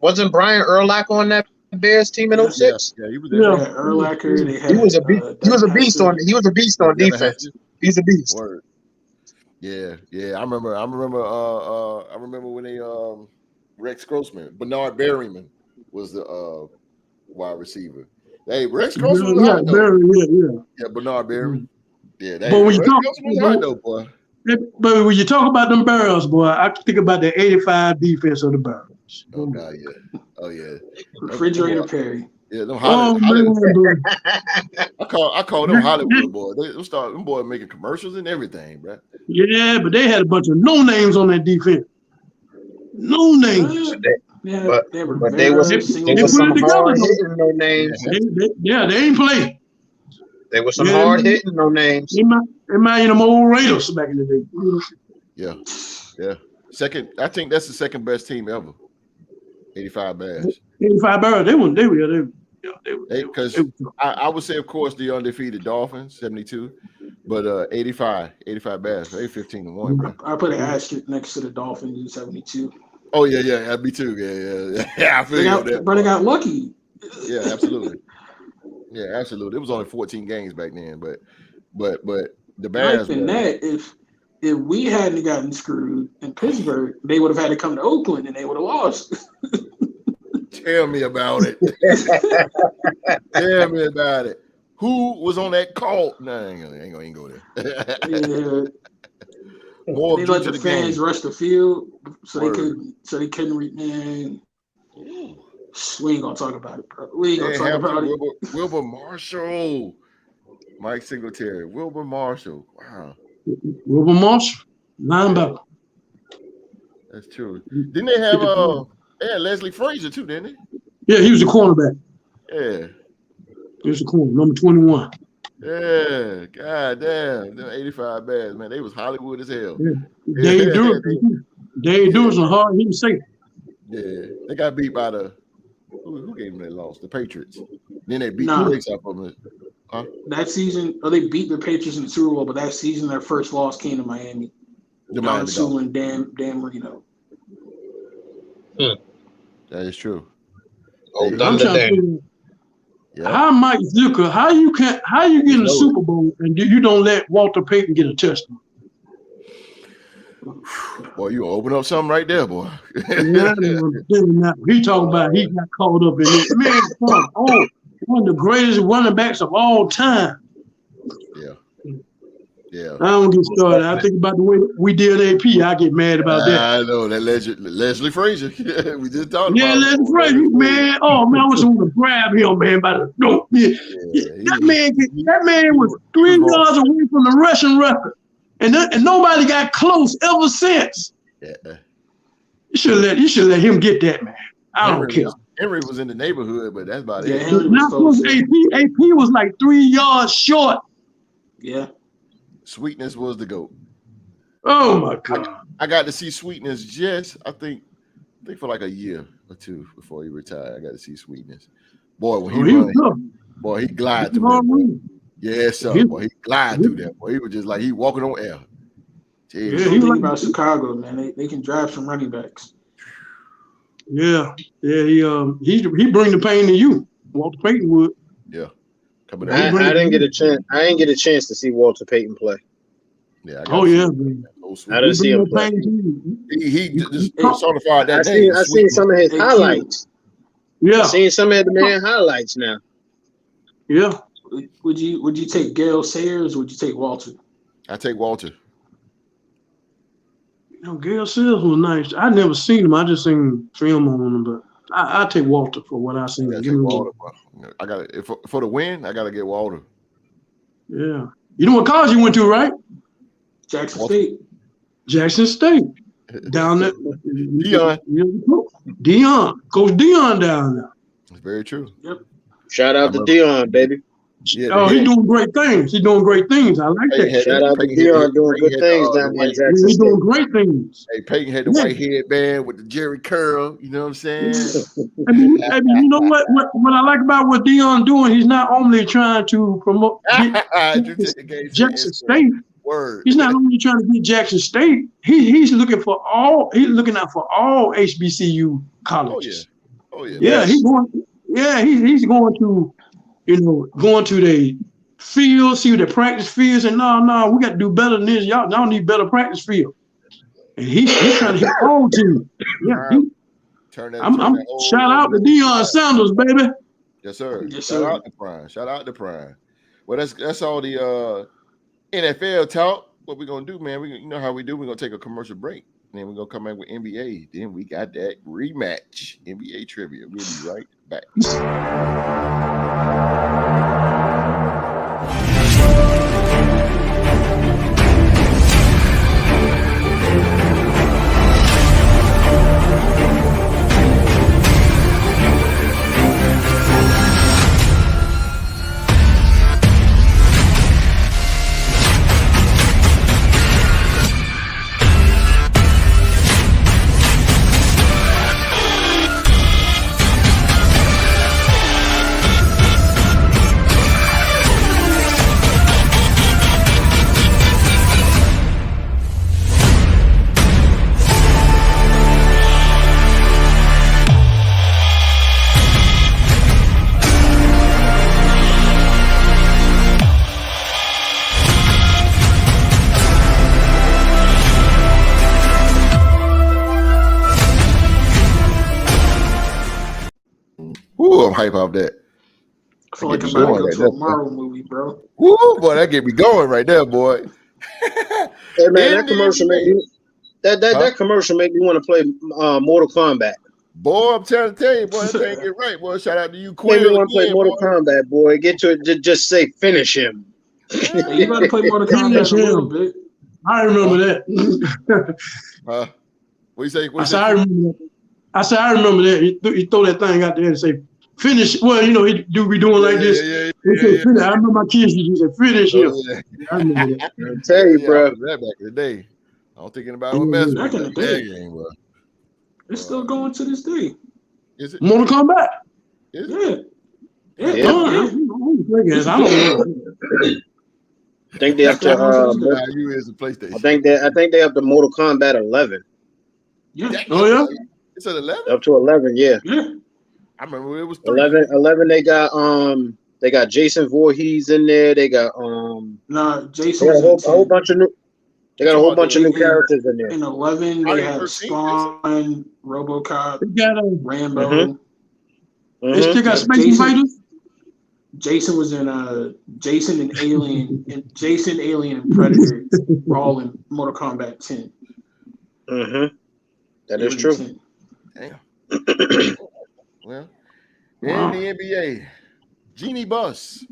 Speaker 3: wasn't Brian Urlacher on that Bears team in
Speaker 5: Yeah.
Speaker 3: 06?
Speaker 1: Yeah, he was
Speaker 5: They
Speaker 1: there.
Speaker 2: Yeah.
Speaker 5: had Urlacher. They
Speaker 3: He
Speaker 5: had
Speaker 3: was a beast. He was
Speaker 5: Devin
Speaker 3: a beast
Speaker 5: Hester.
Speaker 3: on
Speaker 1: Devin
Speaker 3: defense.
Speaker 1: Hester.
Speaker 3: He's a beast.
Speaker 1: Word. Yeah. I remember when they Rex Grossman, Bernard Berryman was the wide receiver. Hey, Rex Grossman was
Speaker 2: Yeah,
Speaker 1: hot though.
Speaker 2: Barry, yeah.
Speaker 1: Yeah, Bernard Berryman. Yeah,
Speaker 2: But when you
Speaker 1: Rex
Speaker 2: talk,
Speaker 1: Grossman was hot though, boy.
Speaker 2: but when you talk about them Barrels, boy, I think about the '85 defense of the Barrels.
Speaker 1: Oh God, yeah. Oh yeah.
Speaker 5: Refrigerator
Speaker 1: Boy,
Speaker 5: Perry.
Speaker 1: yeah, them
Speaker 2: Oh
Speaker 1: Hollywood.
Speaker 2: man, bro.
Speaker 1: I call them Hollywood boys. Them boys making commercials and everything, bro.
Speaker 2: Yeah, but they had a bunch of no names on that defense. No names.
Speaker 5: Yeah,
Speaker 3: but
Speaker 5: they were
Speaker 3: but they was
Speaker 2: They
Speaker 3: some
Speaker 2: put it together
Speaker 3: hard
Speaker 2: though.
Speaker 3: hitting no names.
Speaker 2: They ain't play.
Speaker 3: They were some
Speaker 2: Yeah,
Speaker 3: hard hitting no names.
Speaker 2: they might them old Raiders back in the day.
Speaker 1: Yeah. Second, I think that's the second best team ever. 85 Bears.
Speaker 2: 85 Barrels, they were
Speaker 1: Because I would say, of course, the undefeated Dolphins, 72, but 85 Bears, they 15-1, bro.
Speaker 5: I put an asterisk next to the Dolphins in '72.
Speaker 1: Oh yeah, me too. Yeah. I feel you on that.
Speaker 5: But they got lucky.
Speaker 1: Yeah, absolutely. Yeah, absolutely. It was only 14 games back then, but the Bears.
Speaker 5: Not even that. If we hadn't gotten screwed in Pittsburgh, they would have had to come to Oakland and they would have lost.
Speaker 1: Tell me about it. Tell me about it. Who was on that call? No, I ain't gonna go there.
Speaker 5: Yeah.
Speaker 1: More
Speaker 5: They
Speaker 1: due
Speaker 5: let
Speaker 1: to
Speaker 5: the
Speaker 1: the
Speaker 5: fans
Speaker 1: game.
Speaker 5: rush the field so
Speaker 1: Word.
Speaker 5: they couldn't read. Man, we ain't gonna talk about it, bro. We ain't gonna
Speaker 1: They
Speaker 5: talk
Speaker 1: have to.
Speaker 5: about it.
Speaker 1: Wilbur Marshall, Mike Singletary, Wilbur Marshall. Wow,
Speaker 2: Wilbur Marshall, linebacker.
Speaker 1: that's true. Didn't they have they had Leslie Frazier too, didn't they?
Speaker 2: Yeah, he was a cornerback.
Speaker 1: Yeah.
Speaker 2: He was a corner, number 21.
Speaker 1: Yeah, god damn, them 85 Bears, man, they was Hollywood as hell.
Speaker 2: Yeah. Dave Dewars was hard. He was safe.
Speaker 1: Yeah, they got beat by who gave them that loss? The Patriots. Then they beat
Speaker 5: Nah.
Speaker 1: the brakes off of them. Huh?
Speaker 5: That season, they beat the Patriots in the Super Bowl, but that season their first loss came to Miami.
Speaker 1: The
Speaker 5: Don
Speaker 1: Miami
Speaker 5: Sula
Speaker 1: Dolphins.
Speaker 5: and Dan Marino.
Speaker 1: That is true.
Speaker 3: Oh,
Speaker 1: They-
Speaker 2: I'm
Speaker 3: Thunder
Speaker 2: trying to
Speaker 3: Dan.
Speaker 2: figure out
Speaker 1: Yeah.
Speaker 2: how Mike Zucker, how you get in the Super Bowl and you don't let Walter Payton get a touchdown?
Speaker 1: Boy, you open up something right there, boy.
Speaker 2: He talking about he got caught up in it. Man, come on. One of the greatest running backs of all time.
Speaker 1: Yeah.
Speaker 2: I don't get started. I think about the way we did AP. I get mad about that.
Speaker 1: I know that Leslie Frazier. We just talked
Speaker 2: Yeah,
Speaker 1: about
Speaker 2: Leslie Frazier, man. Oh man, I wish I would have grabbed him, man, by the throat. Yeah. That man was 3 yards away from the rushing record, and nobody got close ever since.
Speaker 1: Yeah.
Speaker 2: You should let him get that, man. I don't care.
Speaker 1: Henry was in the neighborhood, but that's about
Speaker 5: Yeah,
Speaker 1: it.
Speaker 5: Henry was
Speaker 2: Not
Speaker 5: close.
Speaker 2: AP was like 3 yards short.
Speaker 5: Yeah.
Speaker 1: Sweetness was the GOAT.
Speaker 2: Oh my God.
Speaker 1: I got to see Sweetness just, I think for like a year or two before he retired. I got to see Sweetness. Boy, when he glide through that. Boy. Yes, sir. Boy, he glide through that. Boy, he was just like he walking on air.
Speaker 5: Yeah, he think about Chicago, man. They can drive some running backs.
Speaker 2: Yeah. He bring the pain to you. Walter Payton would.
Speaker 1: Yeah.
Speaker 3: I didn't get a chance. I didn't get a chance to see Walter Payton play.
Speaker 1: Yeah.
Speaker 2: Man.
Speaker 3: I didn't see him play.
Speaker 1: He just personified that
Speaker 3: I
Speaker 1: name.
Speaker 3: seen some of his highlights.
Speaker 2: Yeah.
Speaker 3: I seen some of the man highlights now.
Speaker 2: Yeah.
Speaker 5: Would you take Gale Sayers or would you take Walter?
Speaker 1: I take Walter.
Speaker 2: Gale Sayers was nice. I never seen him. I just seen film on him, but I take Walter for what I seen.
Speaker 1: I gotta
Speaker 2: Give
Speaker 1: take
Speaker 2: me
Speaker 1: Walter. I got for the win. I gotta get Walter.
Speaker 2: Yeah. You know what college you went to, right?
Speaker 5: Jackson
Speaker 1: Walter.
Speaker 5: State.
Speaker 2: Jackson State. Down there. Dion. Coach Dion down there.
Speaker 1: It's very true.
Speaker 5: Yep.
Speaker 3: Shout out to Dion, baby.
Speaker 1: Yeah,
Speaker 2: Oh, he's doing great things. He's doing great things. I like that.
Speaker 3: Shout out to Dion doing good things down there in Jackson
Speaker 2: He's
Speaker 3: State.
Speaker 2: doing great things.
Speaker 1: Hey, Peyton had the white headband with the Jerry curl. You know what I'm saying?
Speaker 2: I mean, you know what I like about what Dion doing? He's not only trying to promote Jackson State.
Speaker 1: Word.
Speaker 2: He's not only trying to get Jackson State. He's looking for all. He's looking out for all HBCU colleges.
Speaker 1: Oh yeah.
Speaker 2: Yeah, he's going. Yeah, he's going to, going to the field, see what the practice fields, and no, we got to do better than this. Y'all need better practice field. And he's trying to hit all teams. Yeah, shout out to Deion Sanders, baby.
Speaker 1: Yes, sir.
Speaker 5: Yes,
Speaker 1: Shout
Speaker 5: sir.
Speaker 1: out to Prime. Shout out to Prime. Well, that's all the NFL talk. What we're gonna do, man? You know how we do. We're gonna take a commercial break. Then we're gonna come back with NBA. Then we got that rematch, NBA trivia. We'll be right back. Ooh, I'm hype off that.
Speaker 5: I feel like I'm about to go to a Marvel movie, bro.
Speaker 1: Woo, boy, that get me going right there, boy.
Speaker 3: Hey man, that commercial made me that commercial made me want to play Mortal Kombat.
Speaker 1: Boy, I'm trying to tell you, boy, that thing get right, boy. Shout out to you, Quill.
Speaker 3: Made me want to play Mortal Kombat, boy. Get to it, just say finish him.
Speaker 5: Hey, you got to play Mortal Kombat a little bit.
Speaker 2: I remember that.
Speaker 1: What you say?
Speaker 2: I remember that. He throw that thing out there and say, finish. Well, he do be doing like this. Yeah. I remember my kids used to say, finish him.
Speaker 1: Yeah.
Speaker 2: I remember that.
Speaker 3: I tell you, bro.
Speaker 1: That back in the day. I'm thinking about what mess
Speaker 5: back in the day.
Speaker 1: game was.
Speaker 5: It's still going to this day.
Speaker 1: Is it?
Speaker 2: Mortal Kombat.
Speaker 1: Is it?
Speaker 5: Yeah.
Speaker 2: I don't know.
Speaker 3: I think they up to
Speaker 1: PlayStation.
Speaker 3: I think they up to Mortal Kombat 11.
Speaker 5: Yeah.
Speaker 2: Oh yeah.
Speaker 1: It's at 11.
Speaker 3: Up to 11, yeah.
Speaker 1: I remember it was 3.
Speaker 3: 11. They got Jason Voorhees in there. They got
Speaker 5: Jason.
Speaker 3: They got a whole bunch of new. They got a whole bunch of new characters in there.
Speaker 5: In 11, they had Spawn, RoboCop, Rambo.
Speaker 2: They still got Space Invaders.
Speaker 5: Jason was in Jason and Alien and Predator were all in Mortal Kombat 10.
Speaker 3: Mm-hmm. That is true.
Speaker 5: 10.
Speaker 1: Damn. Well, in the NBA, Genie Bus.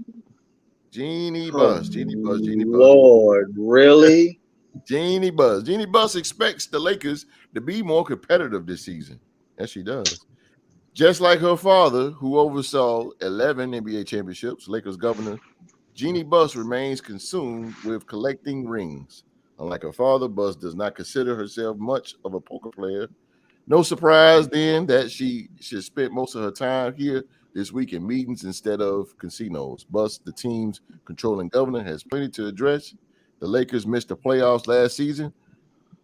Speaker 3: Lord, really?
Speaker 1: Genie Bus expects the Lakers to be more competitive this season. Yes, she does. Just like her father, who oversaw 11 NBA championships, Lakers governor Jeannie Buss remains consumed with collecting rings. Unlike her father, Buss does not consider herself much of a poker player. No surprise then that she should spend most of her time here this week in meetings instead of casinos. Buss, the team's controlling governor, has plenty to address. The Lakers missed the playoffs last season,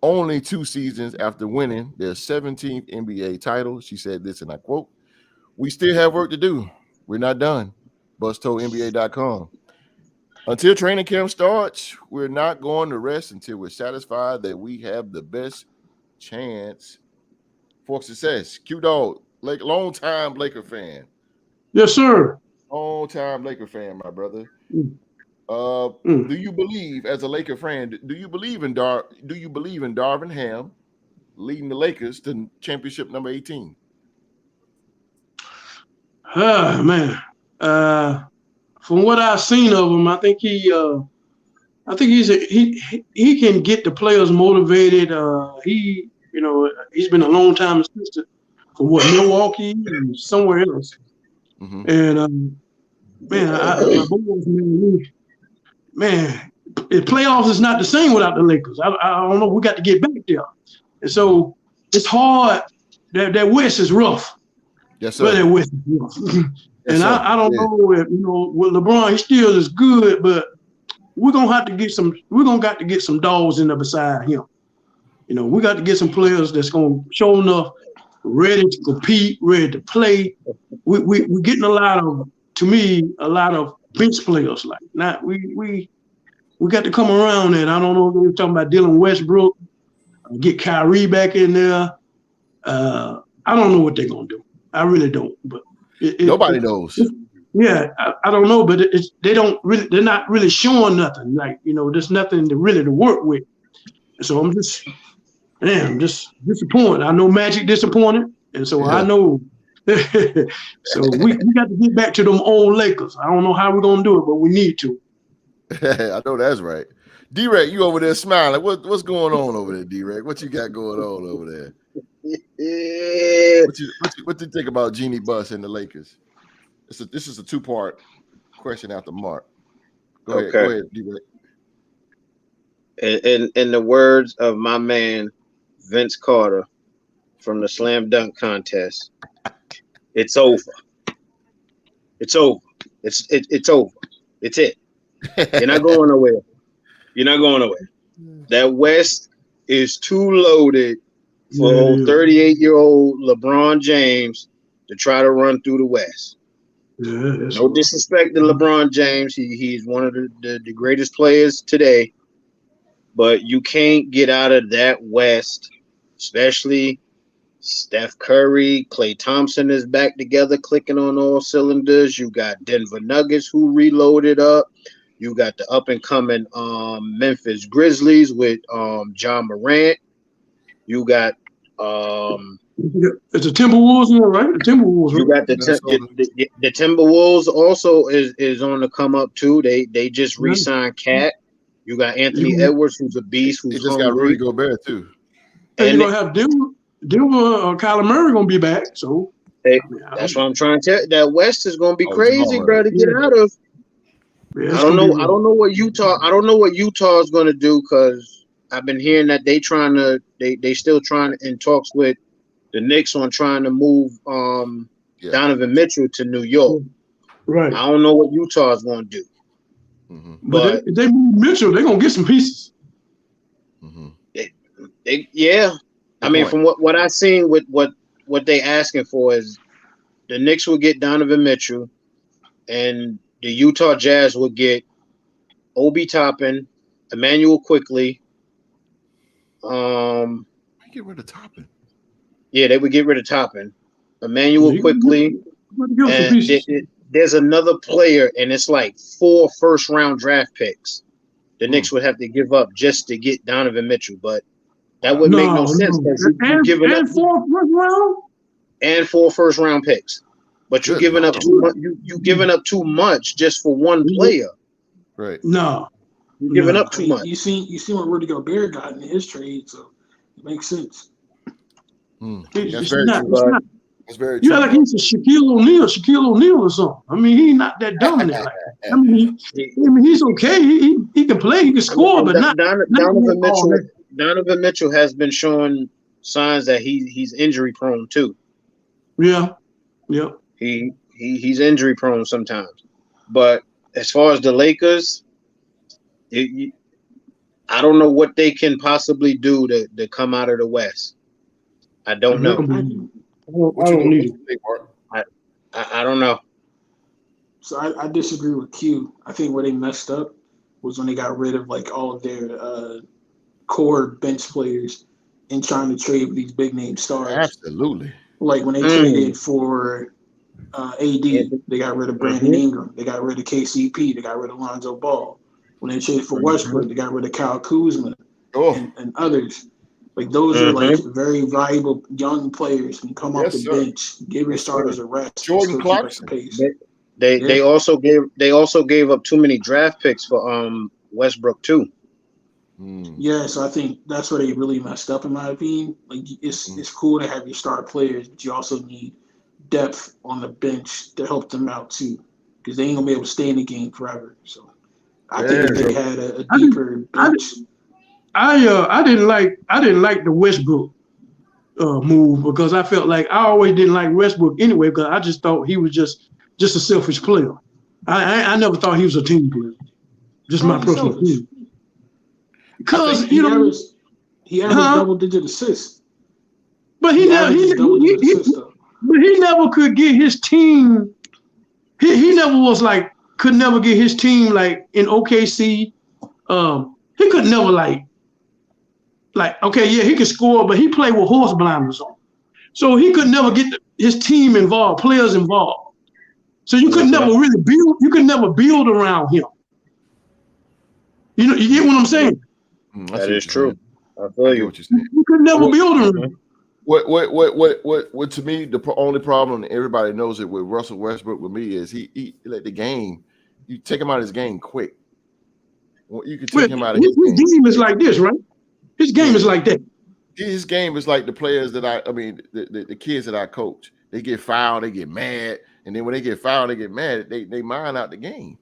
Speaker 1: only 2 seasons after winning their 17th NBA title. She said this, and I quote, "We still have work to do. We're not done," Buss told NBA.com. "Until training camp starts, we're not going to rest until we're satisfied that we have the best chance for success." Q-Dogg, long-time Laker fan.
Speaker 2: Yes, sir.
Speaker 1: Long-time Laker fan, my brother. Do you believe, as a Laker fan, do you believe in Darvin Ham leading the Lakers to championship number 18?
Speaker 2: Man. From what I've seen of him, I think he can get the players motivated. He's been a long time assistant for Milwaukee and somewhere else.
Speaker 1: Mm-hmm.
Speaker 2: And my boys, man, the playoffs is not the same without the Lakers. I don't know. We got to get back there, and so it's hard. That West is rough.
Speaker 1: Yes, sir.
Speaker 2: But that West is rough.
Speaker 1: Yes,
Speaker 2: and I don't know if with LeBron, he still is good, but we're gonna have to get some. We're gonna got to get some dogs in there beside him. We got to get some players that's gonna show enough, ready to compete, ready to play. We're getting a lot of bench players. Like not we got to come around that. I don't know if they're talking about Dylan Westbrook, get Kyrie back in there. I don't know what they're gonna do. I really don't. But
Speaker 1: nobody knows.
Speaker 2: Yeah, I don't know, but they're not really showing nothing. Like, there's nothing to work with. So I'm just disappointed. I know Magic disappointed, and so I know. So we got to get back to them old Lakers. I don't know how we're gonna do it, but we need to.
Speaker 1: I know that's right. D-Rec, you over there smiling. What's going on over there, D-Rec? What you got going on over there? What you think about Jeannie Buss and the Lakers? This is a two-part question after Mark. Go ahead, D-Rec.
Speaker 3: In the words of my man Vince Carter from the Slam Dunk Contest, it's over. It's over. It's over. It's it. You're not going nowhere. You're not going nowhere. That West is too loaded for 38-year-old LeBron James to try to run through the West.
Speaker 2: Yeah,
Speaker 3: no disrespect to LeBron James. He's one of the greatest players today. But you can't get out of that West, especially Steph Curry, Klay Thompson is back together, clicking on all cylinders. You got Denver Nuggets who reloaded up. You got the up-and-coming Memphis Grizzlies with John Morant. You got
Speaker 2: it's the Timberwolves, right? The Timberwolves.
Speaker 3: You got the Timberwolves also is on the come up too. They just re-signed Cat. You got Anthony Edwards, who's a beast. Who's
Speaker 1: just hungry. Got Rudy Gobert too.
Speaker 2: And you're gonna have Denver. Kyler Murray gonna be back. So
Speaker 3: that's what I'm trying to tell you. That West is gonna be crazy, bro, to get out of.
Speaker 2: Yeah,
Speaker 3: I don't know what Utah. I don't know what Utah is gonna do because I've been hearing that they still trying in talks with the Knicks on trying to move Donovan Mitchell to New York.
Speaker 2: Right.
Speaker 3: I don't know what Utah is gonna do.
Speaker 2: Mm-hmm. But if they move Mitchell, they're gonna get some pieces.
Speaker 1: Mm-hmm.
Speaker 3: I mean, from what I've seen with what they asking for is the Knicks will get Donovan Mitchell, and the Utah Jazz will get Obi Toppin, Emmanuel Quickly.
Speaker 1: Get rid of Toppin.
Speaker 3: Yeah, they would get rid of Toppin, Emmanuel Quickly. There's another player, and it's like 4 first-round draft picks. The Knicks would have to give up just to get Donovan Mitchell, but that would make no sense because you're giving up
Speaker 2: 4 first round
Speaker 3: and 4 first-round picks, but you're giving up too much. You giving up too much just for one player.
Speaker 1: Right?
Speaker 2: No,
Speaker 3: you're giving up too much.
Speaker 5: You see what Rudy Gobert got in his trade, so it makes sense.
Speaker 1: That's very true. That's very true.
Speaker 2: Yeah, like he's a Shaquille O'Neal or something. I mean, he's not that dominant. Like that. I mean, he's okay. He can play, he can score, but not
Speaker 3: Donovan Mitchell. Donovan Mitchell has been showing signs that he's injury prone too.
Speaker 2: Yeah.
Speaker 3: He's injury prone sometimes. But as far as the Lakers, I don't know what they can possibly do to come out of the West. I don't know.
Speaker 2: I don't need it.
Speaker 3: I don't know.
Speaker 5: So I disagree with Q. I think where they messed up was when they got rid of like all of their core bench players and trying to trade with these big name stars.
Speaker 1: Absolutely.
Speaker 5: Like when they traded for AD, they got rid of Brandon Ingram. They got rid of KCP. They got rid of Lonzo Ball. When they traded for Westbrook, they got rid of Kyle Kuzma and others. Like those are like very valuable young players who come off
Speaker 1: Yes,
Speaker 5: the
Speaker 1: sir.
Speaker 5: bench, give your starters a rest, and
Speaker 1: Jordan
Speaker 5: still keep up the
Speaker 1: Clarkson.
Speaker 5: pace.
Speaker 3: They also gave up too many draft picks for Westbrook too.
Speaker 5: Yeah, so I think that's where they really messed up, in my opinion. Like it's cool to have your star players, but you also need depth on the bench to help them out too, because they ain't gonna be able to stay in the game forever. So I think if they had a deeper bench,
Speaker 2: I didn't like the Westbrook move, because I felt like I always didn't like Westbrook anyway, because I just thought he was just a selfish player. I never thought he was a team player. Just my personal opinion. Because
Speaker 5: he averaged double-digit assists.
Speaker 2: But he never could get his team. He never was like could never get his team like in OKC. He could never like okay, yeah, he could score, but he played with horse blinders on, so he could never get his team involved, players involved. So you could never really build. You could never build around him. You get what I'm saying?
Speaker 3: That is true. I feel you.
Speaker 1: What you're saying.
Speaker 2: You could never build around him.
Speaker 1: What to me, the only problem, and everybody knows it with Russell Westbrook with me, is he let the game, you take him out of his game quick. You can take him out of his game.
Speaker 2: His game is like this, right? His game is like that.
Speaker 1: His game is like the players that the kids that I coach. They get fouled, they get mad, and then when they get fouled, they get mad. They mind out the game,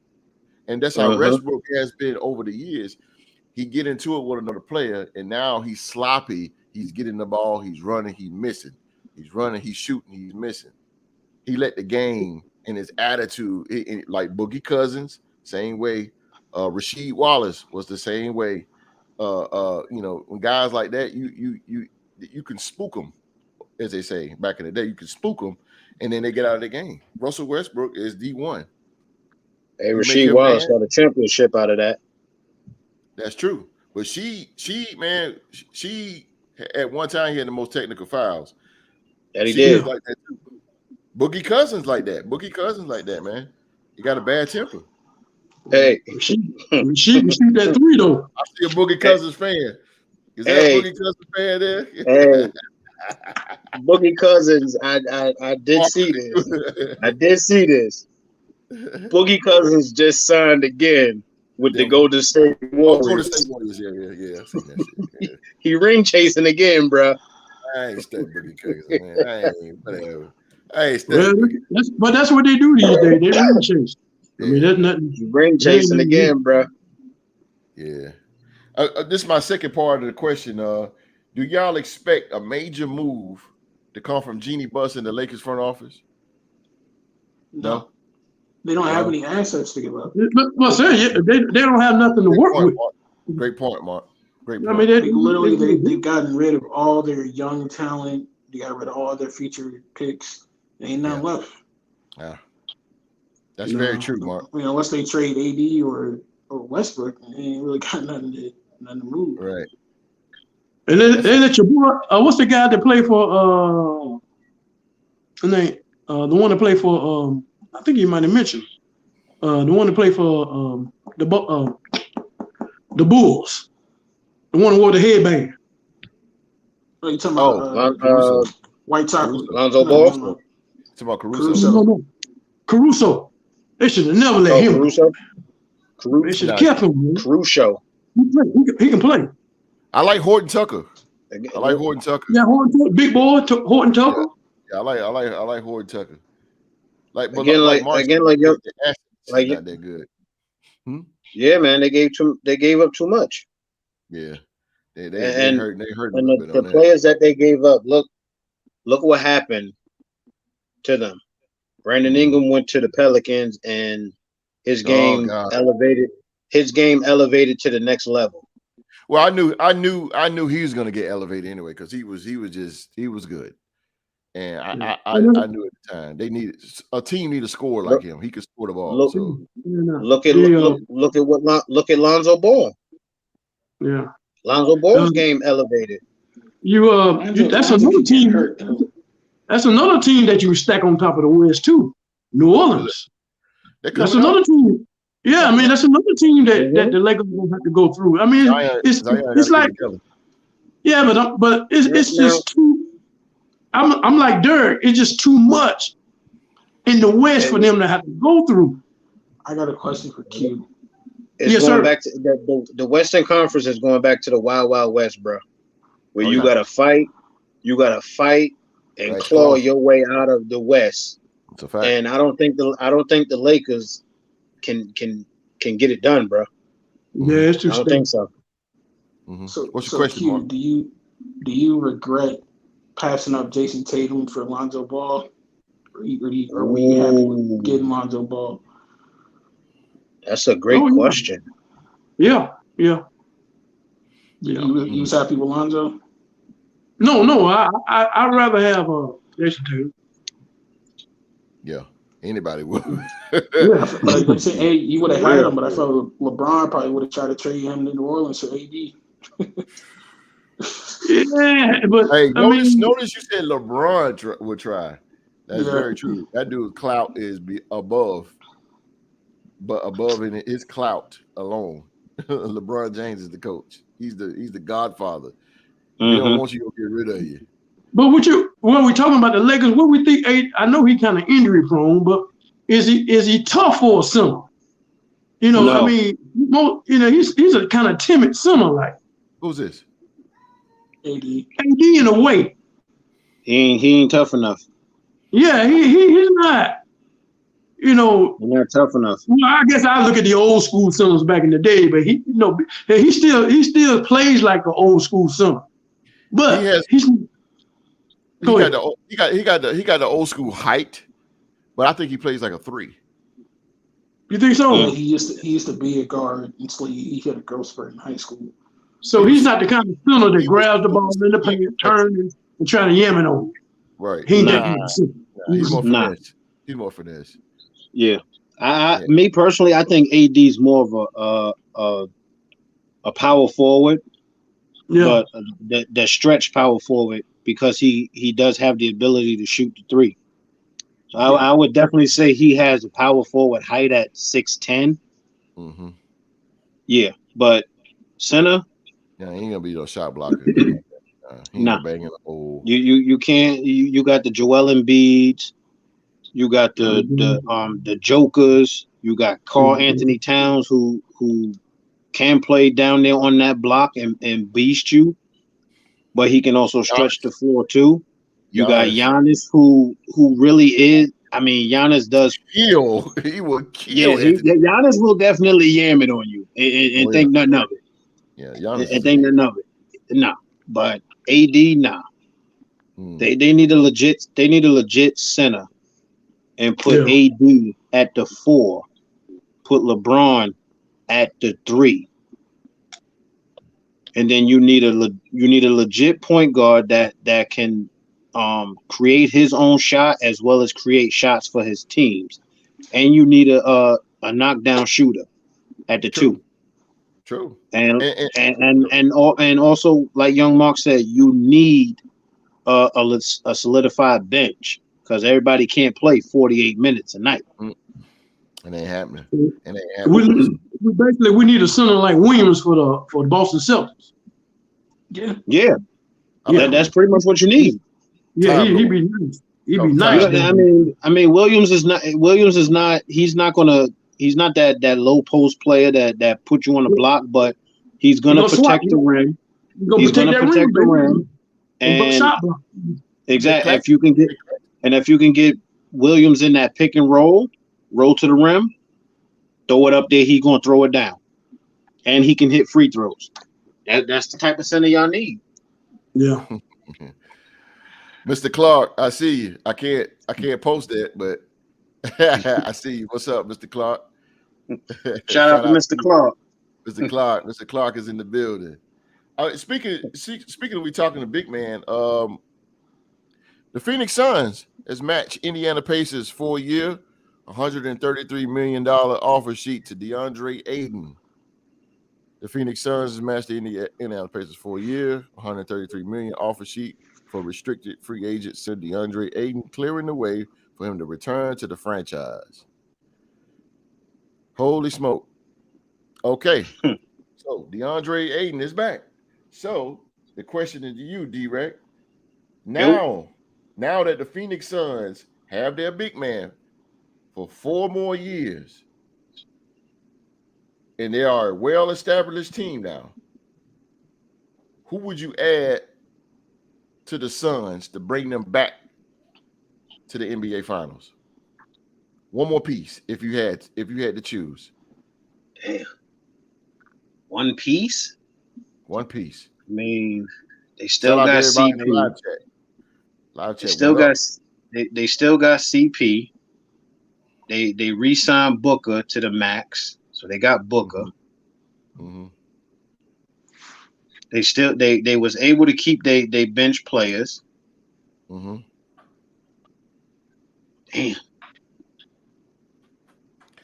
Speaker 1: and that's how Westbrook has been over the years. He get into it with another player, and now he's sloppy. He's getting the ball. He's running. He's missing. He's running. He's shooting. He's missing. He let the game and his attitude, like Boogie Cousins, same way. Rasheed Wallace was the same way. When guys like that, you can spook them, as they say back in the day. You can spook them, and then they get out of the game. Russell Westbrook is D1.
Speaker 3: Hey, Rasheed Wallace got a championship out of that.
Speaker 1: That's true. But she at one time he had the most technical fouls.
Speaker 3: That he did.
Speaker 1: Like that too. Boogie Cousins like that, man. He got a bad temper.
Speaker 3: Hey,
Speaker 2: she shoot that three though.
Speaker 1: I see a Boogie Cousins fan. Is that a Boogie Cousins fan there?
Speaker 3: Hey, Boogie Cousins, I did see this. I did see this. Boogie Cousins just signed again with the Golden State Warriors.
Speaker 1: Golden State Warriors, yeah. I've seen that shit. Yeah.
Speaker 3: He ring chasing again, bro.
Speaker 1: I ain't stuck Boogie Cousins, man. I ain't stuck.
Speaker 2: But that's what they do these days. They ring chase. I mean, that's nothing.
Speaker 3: Ring chasing again, bro.
Speaker 1: Yeah. This is my second part of the question. Do y'all expect a major move to come from Jeannie Buss in the Lakers front office? No.
Speaker 5: They don't have any assets to give up.
Speaker 2: Well, sir, they don't have nothing to work with.
Speaker 1: Great point, Mark. Great point.
Speaker 5: I mean, they've gotten rid of all their young talent. They got rid of all their future picks. There ain't nothing left.
Speaker 1: Yeah, that's very true, Mark.
Speaker 5: Unless they trade AD or Westbrook, they ain't really got nothing to move.
Speaker 1: Right.
Speaker 2: And then let your boy. What's the guy that played for? The one that played for. I think you might have mentioned the one that played for the Bulls, the one who wore the headband.
Speaker 5: Oh, you talking about White Chocolate?
Speaker 3: Lonzo Ball.
Speaker 1: Talking about Caruso.
Speaker 2: No. Caruso. They should have never let him.
Speaker 3: Caruso.
Speaker 2: They should have kept him. Man.
Speaker 3: Caruso.
Speaker 2: He can play.
Speaker 1: I like Horton Tucker. Horton Tucker.
Speaker 2: Yeah, big boy, Horton Tucker.
Speaker 1: Yeah, I like Horton Tucker. Not that good.
Speaker 3: Yeah, man, they gave up too much.
Speaker 1: Yeah, they hurt. They hurt.
Speaker 3: And the players that they gave up, look what happened to them. Brandon Ingram went to the Pelicans, and his game elevated. His game elevated to the next level.
Speaker 1: Well, I knew he was going to get elevated anyway because he was good. And I knew at the time a team need a scorer like him. He could score the ball.
Speaker 3: Look at Lonzo Ball.
Speaker 2: Yeah,
Speaker 3: Lonzo Ball's game elevated.
Speaker 2: That's another team. That's another team that you stack on top of the West too. New Orleans. That's another team. Yeah, I mean that's another team that the Lakers will have to go through. I mean, it's like Yeah, but it's just too. I'm like Dirk. It's just too much in the West for them to have to go through.
Speaker 5: I got a question for Q.
Speaker 3: It's
Speaker 2: Yes,
Speaker 3: going
Speaker 2: sir.
Speaker 3: back to the Western Conference is going back to the Wild Wild West, bro. Where you gotta fight and
Speaker 1: Right,
Speaker 3: claw
Speaker 1: close.
Speaker 3: your way out of the West.
Speaker 1: It's a fact.
Speaker 3: And I don't think the Lakers can get it done, bro.
Speaker 2: Yeah, it's too
Speaker 3: I don't think so.
Speaker 1: Mm-hmm.
Speaker 5: So,
Speaker 1: What's your question,
Speaker 5: Q,
Speaker 1: Mark?
Speaker 5: do you regret passing up Jason Tatum for Lonzo Ball, or were you happy with getting Lonzo Ball?
Speaker 3: That's a great question.
Speaker 2: Yeah.
Speaker 5: You was happy with Lonzo?
Speaker 2: No. I'd rather have Jason Tatum.
Speaker 1: Yeah, anybody would.
Speaker 2: Yeah.
Speaker 5: Like you said, you would have had him, but I felt LeBron probably would have tried to trade him to New Orleans for AD.
Speaker 2: Yeah, but
Speaker 1: Hey,
Speaker 2: I mean,
Speaker 1: notice you said LeBron would try. That's very true. That dude's clout is above in his clout alone. LeBron James is the coach. He's the godfather. If he don't want you, he'll get rid of you.
Speaker 2: but when we talking about the Lakers, what we think? I know he kind of injury prone, but is he tough for a center? You know,
Speaker 3: No.
Speaker 2: I mean, he's a kind of timid center, like
Speaker 1: Who's this?
Speaker 5: AD.
Speaker 2: AD in a way.
Speaker 3: He ain't tough enough.
Speaker 2: Yeah, he's not. You know,
Speaker 3: He's not tough enough.
Speaker 2: well, I guess I look at the old school centers back in the day, but he still plays like an old school center. But he got
Speaker 1: the old school height, but I think he plays like a 3.
Speaker 2: You think so?
Speaker 5: Yeah, he used to be a guard until he hit a growth spurt in high school.
Speaker 2: So he's not the kind of center that grabs the ball in the paint, turns and try to yam it over.
Speaker 1: Right.
Speaker 2: He ain't that kind of center.
Speaker 1: He's more finesse. He's more finesse.
Speaker 3: Yeah. Me personally, I think AD is more of a power forward, but that stretch power forward because he does have the ability to shoot the 3. So I would definitely say he has a power forward height at 6'10".
Speaker 1: Mm-hmm.
Speaker 3: Yeah, but center.
Speaker 1: Yeah, he ain't gonna be no shot blocker. He ain't gonna bang in the hole.
Speaker 3: You can't. You got the Joel Embiids. You got the Jokers. You got Karl Anthony Towns who can play down there on that block and beast you, but he can also stretch the floor too. You got Giannis who really is. I mean, Giannis does
Speaker 1: kill. He will kill.
Speaker 3: Giannis will definitely yam it on you and think nothing of it.
Speaker 1: Yeah, Giannis
Speaker 3: and think nothing of it. No, but AD, nah. They need a legit center and put AD at the 4, put LeBron at the 3, and then you need a legit point guard that can create his own shot as well as create shots for his teams, and you need a knockdown shooter at the 2.
Speaker 1: True.
Speaker 3: And also, like Young Mark said, you need a solidified bench because everybody can't play 48 minutes a night.
Speaker 1: It ain't happening.
Speaker 2: We need a center like Williams for the Boston Celtics.
Speaker 3: Yeah. That's pretty much what you need.
Speaker 2: Yeah, he'd be nice. He'd be nice.
Speaker 3: I mean, Williams is not. He's not that low post player that put you on the block, but he's gonna protect the rim. He's gonna protect the rim. And exactly, if you can get Williams in that pick and roll to the rim, throw it up there, he's gonna throw it down, and he can hit free throws. That's the type of center y'all need.
Speaker 2: Yeah.
Speaker 1: Mr. Clark, I see you. I can't post that, but I see you. What's up, Mr. Clark?
Speaker 3: Shout out to Mr. Clark.
Speaker 1: Mr. Clark. Mr. Clark is in the building. Speaking of we talking to big man, the Phoenix Suns has matched Indiana Pacers 4-year, $133 million offer sheet to DeAndre Ayton. The Phoenix Suns has matched the Indiana Pacers 4-year, $133 million offer sheet for restricted free agent center DeAndre Ayton, clearing the way for him to return to the franchise. Holy smoke. Okay. So DeAndre Ayton is back. So the question is to you, D-Rec. Now that the Phoenix Suns have their big man for 4 more years, and they are a well-established team now, who would you add to the Suns to bring them back to the NBA Finals? One more piece, if you had to choose.
Speaker 3: Damn. One piece.
Speaker 1: One piece.
Speaker 3: I mean, they
Speaker 1: Shout
Speaker 3: still
Speaker 1: out to
Speaker 3: got
Speaker 1: everybody in the
Speaker 3: CP.
Speaker 1: live
Speaker 3: They
Speaker 1: chat.
Speaker 3: still
Speaker 1: What
Speaker 3: got
Speaker 1: up?
Speaker 3: they still got CP. They re-signed Booker to the max, so they got Booker.
Speaker 1: Mm-hmm.
Speaker 3: They still they was able to keep they bench players.
Speaker 1: Mm-hmm.
Speaker 3: Damn.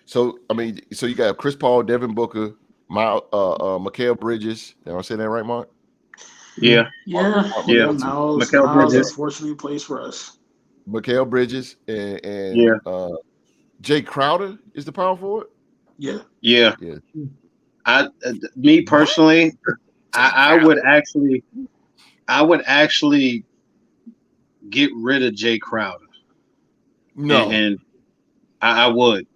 Speaker 1: So I mean, so you got Chris Paul, Devin Booker, Mikal Bridges. Did I say that right, Mark?
Speaker 3: Yeah.
Speaker 5: Yeah.
Speaker 3: Yeah.
Speaker 5: Miles
Speaker 3: Mikal Bridges.
Speaker 5: unfortunately plays for us.
Speaker 1: Mikal Bridges and
Speaker 3: Yeah.
Speaker 1: Jay Crowder is the power forward.
Speaker 5: Yeah.
Speaker 3: Yeah. Me
Speaker 1: What?
Speaker 3: personally,
Speaker 1: Jay
Speaker 3: I
Speaker 1: Crowder.
Speaker 3: would actually get rid of Jay Crowder.
Speaker 1: No.
Speaker 3: And I would.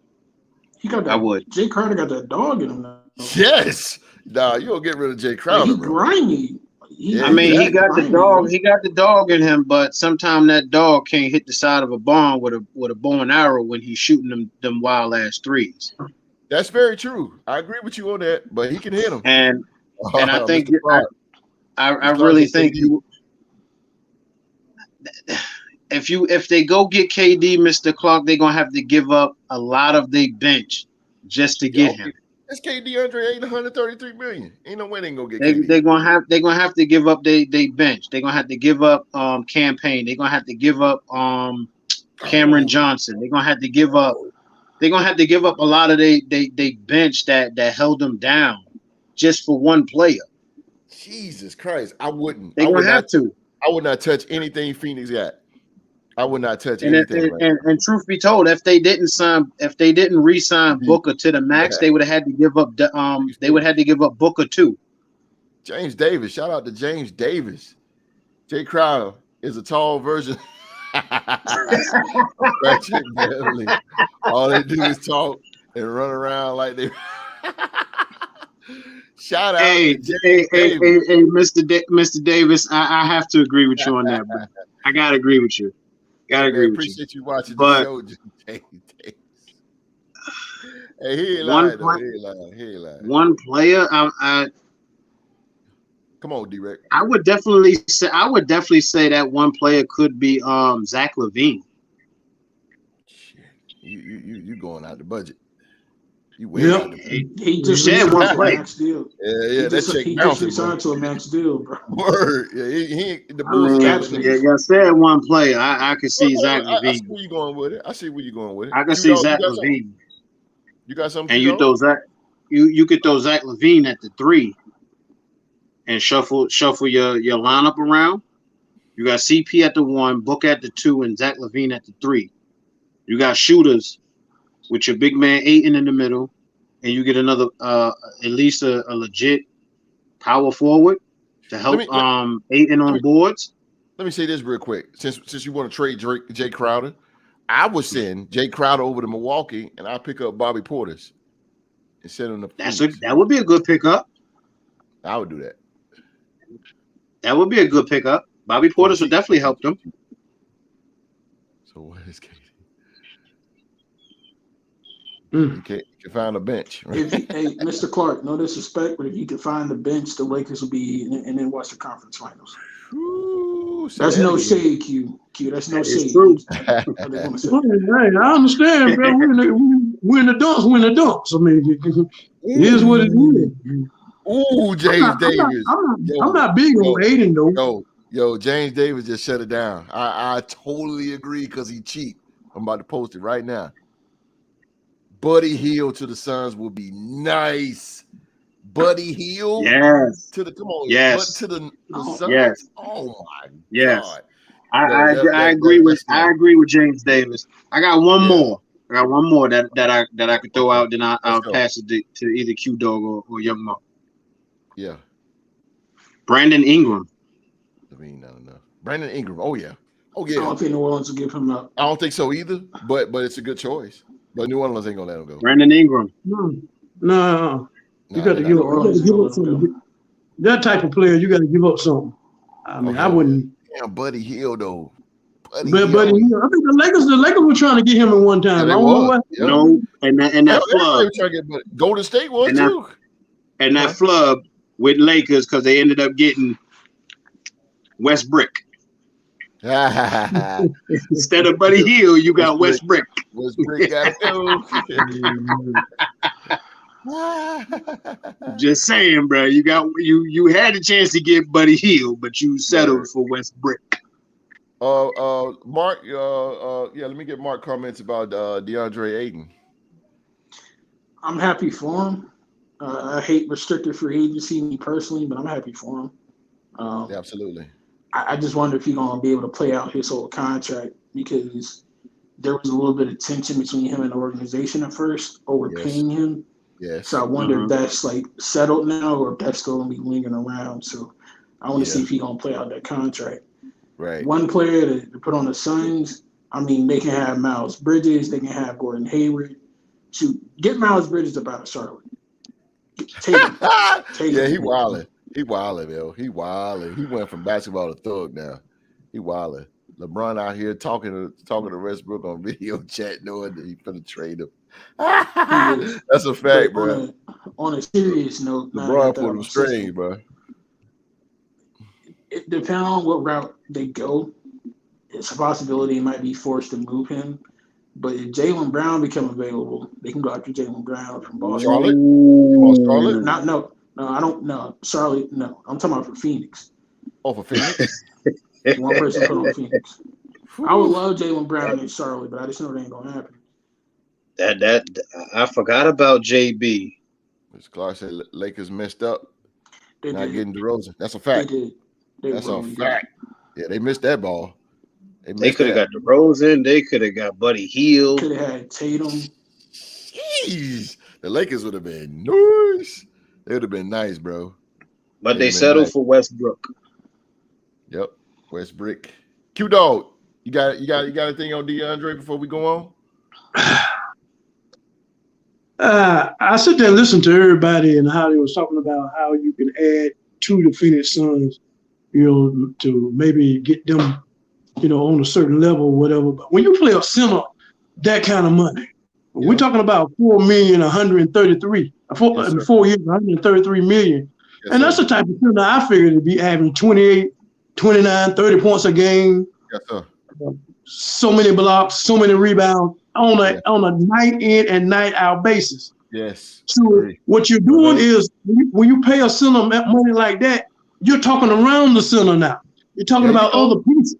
Speaker 5: He got that.
Speaker 3: I would.
Speaker 5: Jay Crowder got that dog in him now.
Speaker 1: Yes. Nah, you don't get rid of Jay Crowder,
Speaker 5: Like, he
Speaker 1: bro.
Speaker 5: grimy.
Speaker 1: Yeah,
Speaker 3: I mean,
Speaker 1: exactly.
Speaker 3: he got the dog. He got the dog in him, but sometimes that dog can't hit the side of a barn with a bow and arrow when he's shooting them wild ass threes.
Speaker 1: That's very true. I agree with you on that, but he can hit them.
Speaker 3: And I think
Speaker 1: Mr. Clark.
Speaker 3: I really think if they go get KD, Mr. Clark, they're gonna have to give up a lot of their bench just to get him.
Speaker 1: This KD Andre ain't 133 million. Ain't no way they gonna get KD.
Speaker 3: They're gonna have to give up they bench. They're gonna have to give up campaign. They're gonna have to give up Cameron Johnson. They're gonna have to give up a lot of they bench that held them down just for one player.
Speaker 1: Jesus Christ. I wouldn't.
Speaker 3: They're gonna have to.
Speaker 1: I would not touch anything Phoenix got. I would not touch
Speaker 3: And
Speaker 1: anything.
Speaker 3: And truth be told, if they didn't re-sign Booker to the max, they would have had to give up Booker too.
Speaker 1: James Davis, shout out to James Davis. Jay Crowder is a tall version. All they do is talk and run around like they. Shout out to James Davis.
Speaker 3: Hey, Mr. Davis, I have to agree with you on that, bro. I gotta agree with you.
Speaker 1: Appreciate you watching the show, James Davis. Hey, he ain't lying. He ain't lying.
Speaker 3: One player,
Speaker 1: come on, D-Rec.
Speaker 3: I would definitely say that one player could be Zach LaVine.
Speaker 1: Shit. You going out the budget. You way out the budget.
Speaker 5: He just said one play. Max deal.
Speaker 1: Yeah, that check
Speaker 5: he
Speaker 1: bouncing,
Speaker 5: just signed to a max deal, bro.
Speaker 1: Word. Yeah, he the
Speaker 3: Bulls. I said one player. I could see Zach LaVine.
Speaker 1: I see where you going with it. I see where you going with it.
Speaker 3: I can see Zach LaVine.
Speaker 1: You got something?
Speaker 3: And you throw Zach. You could throw Zach LaVine at the 3 and shuffle your lineup around. You got CP at the 1, Book at the 2, and Zach LaVine at the 3. You got shooters with your big man Ayton in the middle, and you get another at least a legit power forward to help Ayton on boards.
Speaker 1: Let me say this real quick. Since you want to trade Jay Crowder, I would send Jay Crowder over to Milwaukee, and I'll pick up Bobby Portis and send him to.
Speaker 3: That would be a good pickup.
Speaker 1: I would do that.
Speaker 3: That would be a good pickup. Bobby Portis would definitely help them.
Speaker 1: So what is KD? You can find a bench. Right?
Speaker 5: Hey, Mr. Clark, no disrespect, but if you could find the bench, the Lakers will be in the Western Conference Finals.
Speaker 1: Ooh,
Speaker 5: that's no shade, Q. That's no shade.
Speaker 3: True.
Speaker 2: Hey, I understand, bro. We're in the dumps. I mean, it is what it is.
Speaker 1: Ooh, James Davis.
Speaker 2: I'm not big on Aiden, though.
Speaker 1: Yo, James Davis just shut it down. I totally agree because he cheap. I'm about to post it right now. Buddy Hield to the Suns will be nice. Buddy Hield,
Speaker 3: yes.
Speaker 1: To the Suns.
Speaker 3: Yes.
Speaker 1: Oh my God.
Speaker 3: I agree with James Davis. I got one more. that I could throw out. Then I'll pass it to either Q-Dogg or Young Mo.
Speaker 1: Yeah.
Speaker 3: Brandon Ingram.
Speaker 1: Levine, not enough. Brandon Ingram. Oh yeah.
Speaker 2: I don't think New Orleans will give him up.
Speaker 1: I don't think so either. But it's a good choice. But New Orleans ain't gonna let him go.
Speaker 3: Brandon Ingram.
Speaker 2: No. You got to give up something. That type of player, you got to give up something. I mean, I wouldn't.
Speaker 1: Yeah, Buddy Hield though.
Speaker 2: Buddy Hield. I think the Lakers were trying to get him in one time.
Speaker 1: Yeah,
Speaker 2: I don't know what.
Speaker 3: Yeah. No, and that flub.
Speaker 1: Golden State was too.
Speaker 3: And that flub with Lakers because they ended up getting Westbrook. Instead of Buddy Hield, you got Westbrook.
Speaker 1: Westbrook got
Speaker 3: Just saying, bro. You had a chance to get Buddy Hield, but you settled for Westbrook.
Speaker 1: Mark, let me get Mark comments about DeAndre Ayton.
Speaker 5: I'm happy for him. I hate restricted free agency, me personally, but I'm happy for him.
Speaker 1: Absolutely.
Speaker 5: I just wonder if he's going to be able to play out his whole contract because there was a little bit of tension between him and the organization at first, overpaying him.
Speaker 1: Yes.
Speaker 5: So I wonder if that's like settled now or if that's still going to be lingering around. So I want to see if he's going to play out that contract.
Speaker 1: Right.
Speaker 5: One player to put on the Suns, I mean, they can have Miles Bridges. They can have Gordon Hayward. Shoot, get Miles Bridges up out of Charlotte. Take him.
Speaker 1: He wildin'. He wildin', yo. He wildin'. He went from basketball to thug now. He wildin'. LeBron out here talking to Westbrook on video chat, knowing that he's gonna trade him. That's a fact, bro.
Speaker 5: On a serious note,
Speaker 1: LeBron put him straight, bro.
Speaker 5: It depends on what route they go. It's a possibility he might be forced to move him. But if Jaylen Brown become available, they can go after Jaylen Brown from Boston.
Speaker 1: Charlotte? You want Charlotte?
Speaker 5: No, I don't know. Charlotte, no. I'm talking about for Phoenix.
Speaker 1: Oh, for Phoenix?
Speaker 5: One person put on Phoenix. I would love Jaylen Brown in Charlotte, but I just know it ain't gonna happen.
Speaker 3: That I forgot about JB.
Speaker 1: Mr. Clark said Lakers messed up.
Speaker 5: They
Speaker 1: not
Speaker 5: did.
Speaker 1: Getting DeRozan. That's a fact.
Speaker 5: They did.
Speaker 1: That's a fact. Yeah, they missed that ball.
Speaker 3: They could have got DeRozan. They could have got Buddy Hield.
Speaker 5: Could have had Tatum.
Speaker 1: Jeez. The Lakers would have been nice. They would have been nice, bro.
Speaker 3: But they settled for Westbrook.
Speaker 1: Yep. Westbrook. Q-Dogg. You got anything on DeAndre before we go on?
Speaker 2: I sit there and listen to everybody and how they was talking about how you can add to the Phoenix Suns, to maybe get them, on a certain level or whatever. But when you play a center that kind of money, we're talking about $4 million, 133. In 4 years, 133 million.
Speaker 1: Yes,
Speaker 2: and that's the type of center I figured to be having 28, 29, 30 points a game.
Speaker 1: Yes, sir.
Speaker 2: So many blocks, so many rebounds on a night in and night out basis.
Speaker 1: Yes.
Speaker 2: So what you're doing is when you pay a center money like that, you're talking around the center now. You're talking about other pieces.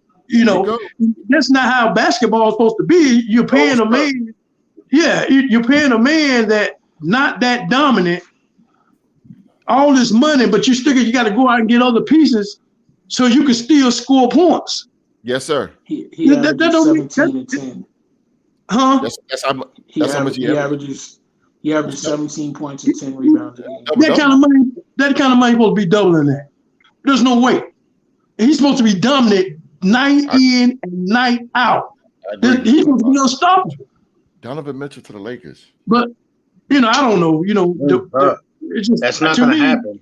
Speaker 2: That's not how basketball is supposed to be. You're paying a man. Yeah, you're paying a man that not that dominant all this money, but you got to go out and get other pieces so you can still score points.
Speaker 1: Yes, sir.
Speaker 5: He averages 17 and 10.
Speaker 2: Huh?
Speaker 1: That's how much he averages.
Speaker 5: He averages 17 points and 10 rebounds.
Speaker 2: That kind of money supposed to be doubling that. There's no way. And he's supposed to be dominant night in and night out. He's supposed to be unstoppable.
Speaker 1: Donovan Mitchell to the Lakers.
Speaker 2: But I don't know. It's just,
Speaker 3: that's not going to happen.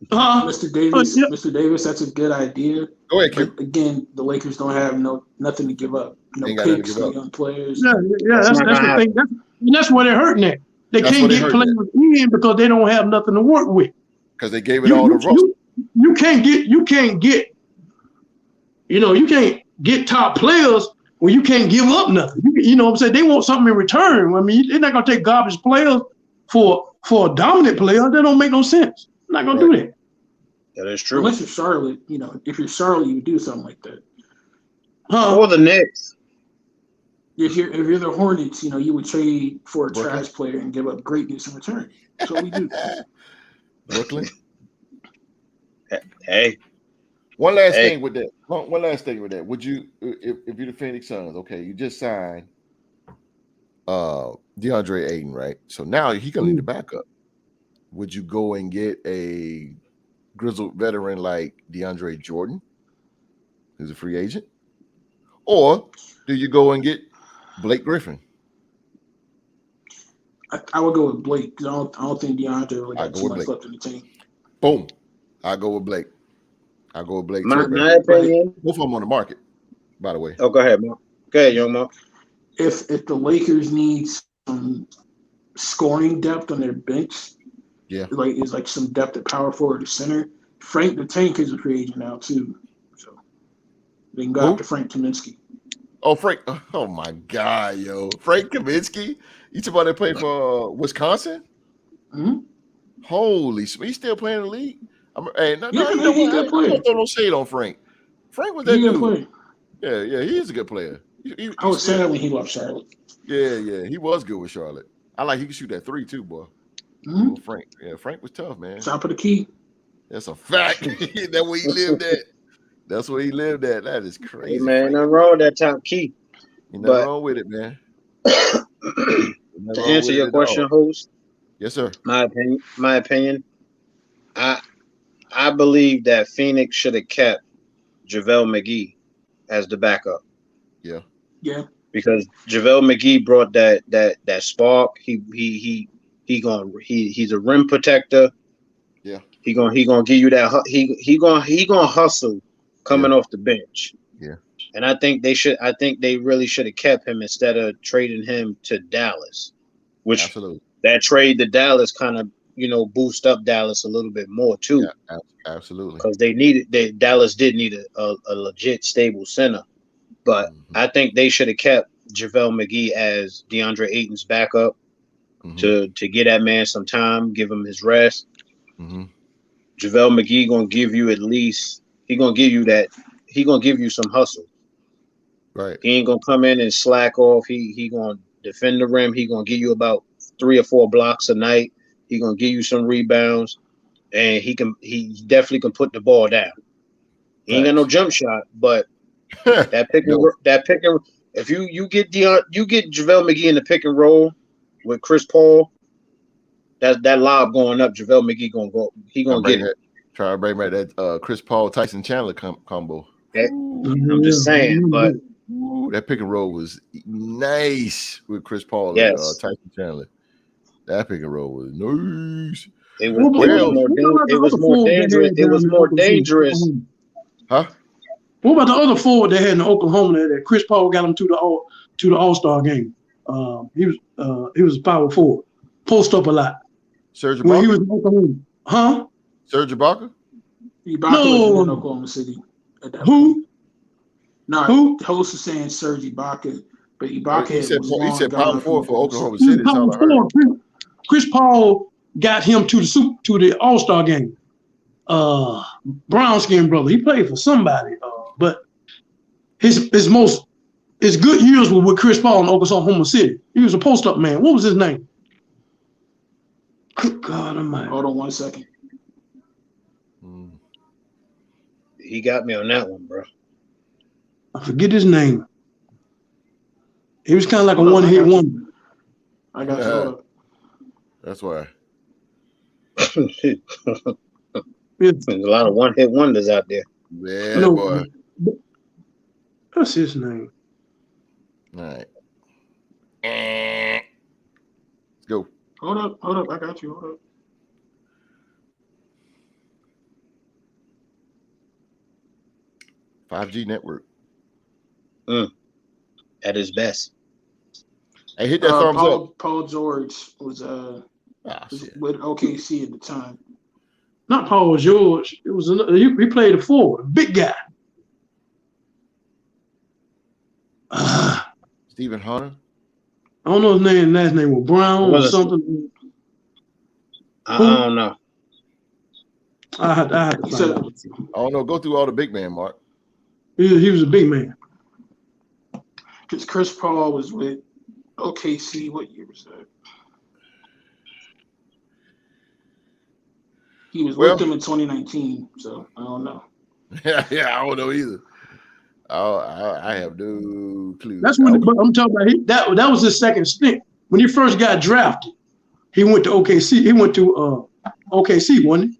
Speaker 5: Mr. Davis, that's a good idea.
Speaker 1: Go ahead, Kim.
Speaker 5: But again, the Lakers don't have nothing to give up. No picks, no young players.
Speaker 2: Yeah, that's the thing. That's where they're hurting at. They can't get players in because they don't have nothing to work with.
Speaker 1: Because they gave it all to Russ.
Speaker 2: You can't get top players when you can't give up nothing. You know what I'm saying? They want something in return. I mean, they're not gonna take garbage players for a dominant player. That don't make no sense. They're not gonna do that.
Speaker 3: That is true.
Speaker 5: Unless you're Charlotte, if you're Charlotte, you would do something like that.
Speaker 3: Or the Knicks.
Speaker 5: If you're the Hornets, you would trade for a trash player and give up greatness in return. That's what we do.
Speaker 1: Brooklyn.
Speaker 3: Hey.
Speaker 1: One last thing with that. Would you, if you're the Phoenix Suns, okay, you just signed DeAndre Ayton, right? So now he gonna need a backup. Would you go and get a grizzled veteran like DeAndre Jordan, who's a free agent, or do you go and get Blake Griffin?
Speaker 5: I would go with Blake because I don't think DeAndre really got too much left in the tank.
Speaker 1: Boom. I go with Blake. I go with Blake.
Speaker 3: My opinion.
Speaker 1: Both of them on the market, by the way.
Speaker 3: Oh, go ahead, Mark. Go ahead, young Mark.
Speaker 5: If the Lakers need some scoring depth on their bench, like some depth at power forward or center, Frank the Tank is a free agent now too, so they can go after Frank Kaminsky.
Speaker 1: Oh, Frank! Oh my God, yo, Frank Kaminsky! You talking about they play for Wisconsin?
Speaker 5: Mm-hmm.
Speaker 1: Holy, he's still playing in the league.
Speaker 5: He's a good player.
Speaker 1: Don't throw no shade on Frank. Frank was that
Speaker 5: dude.
Speaker 1: Player. Yeah, he is a good player.
Speaker 5: I was sad when he left Charlotte.
Speaker 1: Yeah, he was good with Charlotte. I like he could shoot that 3 too, boy.
Speaker 5: Mm-hmm.
Speaker 1: Frank was tough, man.
Speaker 5: Top of the key.
Speaker 1: That's a fact. That's where he lived at. That's where he lived at. That is crazy.
Speaker 3: Hey, man, nothing wrong with that top key.
Speaker 1: Ain't nothing wrong with it, man.
Speaker 3: To answer your question, host.
Speaker 1: Yes, sir.
Speaker 3: My opinion. I believe that Phoenix should have kept JaVale McGee as the backup.
Speaker 5: Yeah.
Speaker 3: Because JaVale McGee brought that spark. He's a rim protector.
Speaker 1: Yeah.
Speaker 3: He gonna give you that. He gonna hustle coming off the bench.
Speaker 1: Yeah.
Speaker 3: And I think they really should have kept him instead of trading him to Dallas, which
Speaker 1: absolutely
Speaker 3: that trade to Dallas kind of boost up Dallas a little bit more too.
Speaker 1: Yeah, absolutely.
Speaker 3: Because Dallas did need a legit stable center, but I think they should have kept JaVale McGee as DeAndre Ayton's backup to get that man some time, give him his rest. JaVale McGee gonna give you some hustle.
Speaker 1: Right.
Speaker 3: He ain't gonna come in and slack off. He gonna defend the rim. He gonna give you about 3 or 4 blocks a night. He gonna give you some rebounds, and he definitely can put the ball down. He ain't got no jump shot, but that pick and if you get JaVale McGee in the pick and roll with Chris Paul, that lob going up, JaVale McGee gonna go. He gonna get it.
Speaker 1: Try to bring back that Chris Paul Tyson Chandler combo.
Speaker 3: I'm just saying, but
Speaker 1: that pick and roll was nice with Chris Paul and Tyson Chandler. That pick and roll was nice.
Speaker 3: It was more dangerous.
Speaker 1: Huh?
Speaker 2: What about the other forward they had in Oklahoma that Chris Paul got him to the All-Star game? He was a power forward, post up a lot.
Speaker 1: Serge Ibaka?
Speaker 2: When he was in Oklahoma, huh?
Speaker 1: Serge Ibaka?
Speaker 5: Ibaka was in Oklahoma City at that point. No,
Speaker 2: who?
Speaker 5: The host is saying Serge Ibaka, but Ibaka
Speaker 1: he said power forward for Oklahoma
Speaker 2: City.
Speaker 1: City.
Speaker 2: Chris Paul got him to the All-Star game. Brown skin brother. He played for somebody, but his good years were with Chris Paul in Oklahoma City. He was a post-up man. What was his name? Good God Almighty!
Speaker 5: Hold on 1 second.
Speaker 3: He got me on that one, bro.
Speaker 2: I forget his name. He was kind of like a one-hit wonder.
Speaker 5: I got you.
Speaker 1: That's why.
Speaker 3: There's a lot of one-hit wonders out there.
Speaker 1: Yeah, boy.
Speaker 2: What's his name?
Speaker 1: All right. Let's go.
Speaker 5: Hold up. I got you. Hold up.
Speaker 1: $5G network.
Speaker 3: At his best.
Speaker 1: Hey, hit that thumbs up.
Speaker 5: Paul George was with OKC at the time.
Speaker 2: Not Paul George. It was he played a forward, big guy.
Speaker 1: Stephen Hunter.
Speaker 2: I don't know his name. Last name was Brown or something.
Speaker 3: I don't know.
Speaker 2: I had to find out.
Speaker 1: I don't know. Go through all the big man, Mark.
Speaker 2: He was a big man.
Speaker 5: Because Chris Paul was with OKC. What year was that? He was with them in 2019, so I don't know.
Speaker 1: Yeah, I don't know either. I have no clue.
Speaker 2: That's when I'm talking about. That was his second stint. When he first got drafted, he went to OKC. He went to OKC, wasn't he?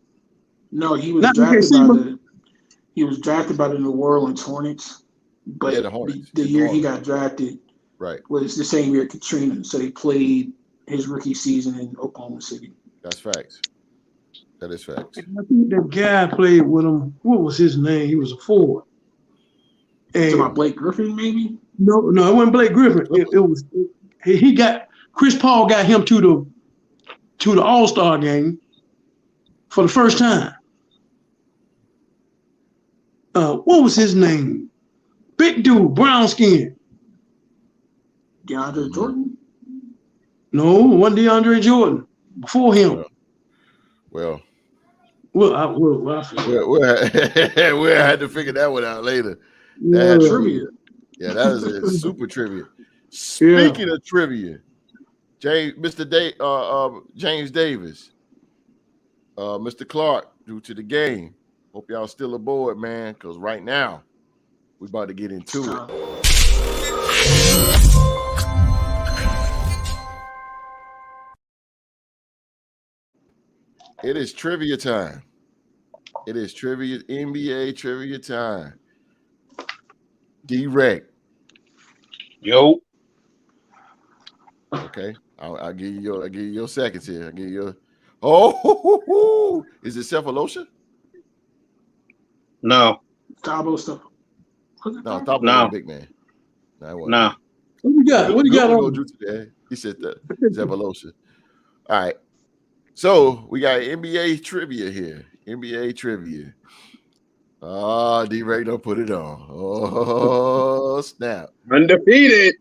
Speaker 5: No, he was drafted by He was drafted by the New Orleans Hornets, but
Speaker 1: Yeah, the Hornets.
Speaker 5: the
Speaker 1: New
Speaker 5: year he
Speaker 1: Orleans.
Speaker 5: got drafted
Speaker 1: Right.
Speaker 5: was the same year Katrina. So he played his rookie season in Oklahoma City.
Speaker 1: That's facts. That is facts.
Speaker 2: And I think that guy played with him. What was his name? He was a forward.
Speaker 5: It's
Speaker 2: And
Speaker 5: about Blake Griffin, maybe.
Speaker 2: no, it wasn't Blake Griffin. It was he got Chris Paul got him to the All-Star game for the first time. What was his name? Big dude, brown skin.
Speaker 5: DeAndre Jordan.
Speaker 2: No, it wasn't DeAndre Jordan. Before him.
Speaker 1: Well,
Speaker 2: I forget.
Speaker 1: we'll have to figure that one out later. That
Speaker 2: Yeah.
Speaker 1: had to
Speaker 5: Trivia.
Speaker 1: be, that is a super trivia. Speaking of trivia, James Davis, Mr. Clark, due to the game. Hope y'all still aboard, man, because right now we about to get into it. It is trivia time. It is NBA trivia time. D-Rec.
Speaker 3: Yo.
Speaker 1: Okay. I'll give you your seconds here. I'll give you your is it Cephalosha?
Speaker 3: No.
Speaker 5: Thabo stuff.
Speaker 1: No, Thabo
Speaker 3: No.
Speaker 1: was a big man.
Speaker 3: No.
Speaker 2: What you got? What you got on?
Speaker 1: He said that Cephalosha. All right. So we got NBA trivia here. NBA trivia. D-Ray don't put it on. Oh, snap.
Speaker 3: Undefeated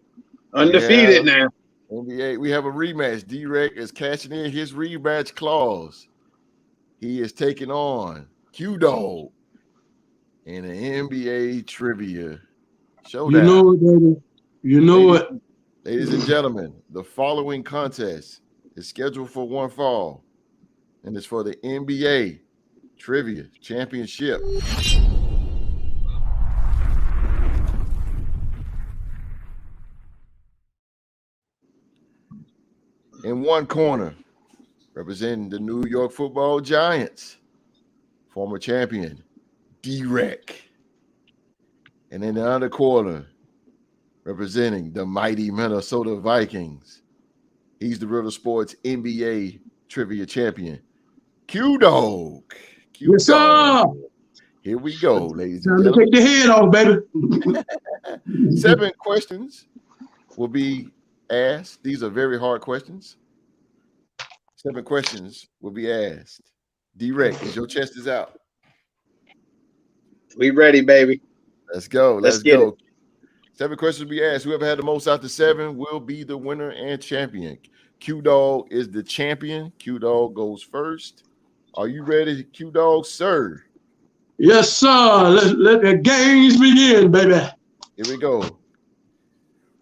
Speaker 3: now.
Speaker 1: NBA, we have a rematch. D-Rec is cashing in his rematch clause. He is taking on Q-Dogg in an NBA trivia showdown.
Speaker 2: You know it, baby. You know it.
Speaker 1: Ladies and gentlemen, the following contest is scheduled for one fall, and it's for the NBA Trivia Championship. In one corner, representing the New York Football Giants, former champion D-Rec. And in the other corner, representing the mighty Minnesota Vikings, he's the Real Sports NBA Trivia Champion, Q-Dogg.
Speaker 2: Yes, sir.
Speaker 1: Here we go, ladies and
Speaker 2: Time to
Speaker 1: gentlemen.
Speaker 2: take the head off, baby.
Speaker 1: 7 questions will be asked. These are very hard questions. 7 questions will be asked. D-Rec, is your chest is out?
Speaker 3: We ready, baby.
Speaker 1: Let's go.
Speaker 3: Let's get it.
Speaker 1: 7 questions will be asked. Whoever had the most out of 7 will be the winner and champion. Q-Dogg is the champion. Q-Dogg goes first. Are you ready, Q-Dogg, sir?
Speaker 2: Yes, sir. Let the games begin, baby.
Speaker 1: Here we go.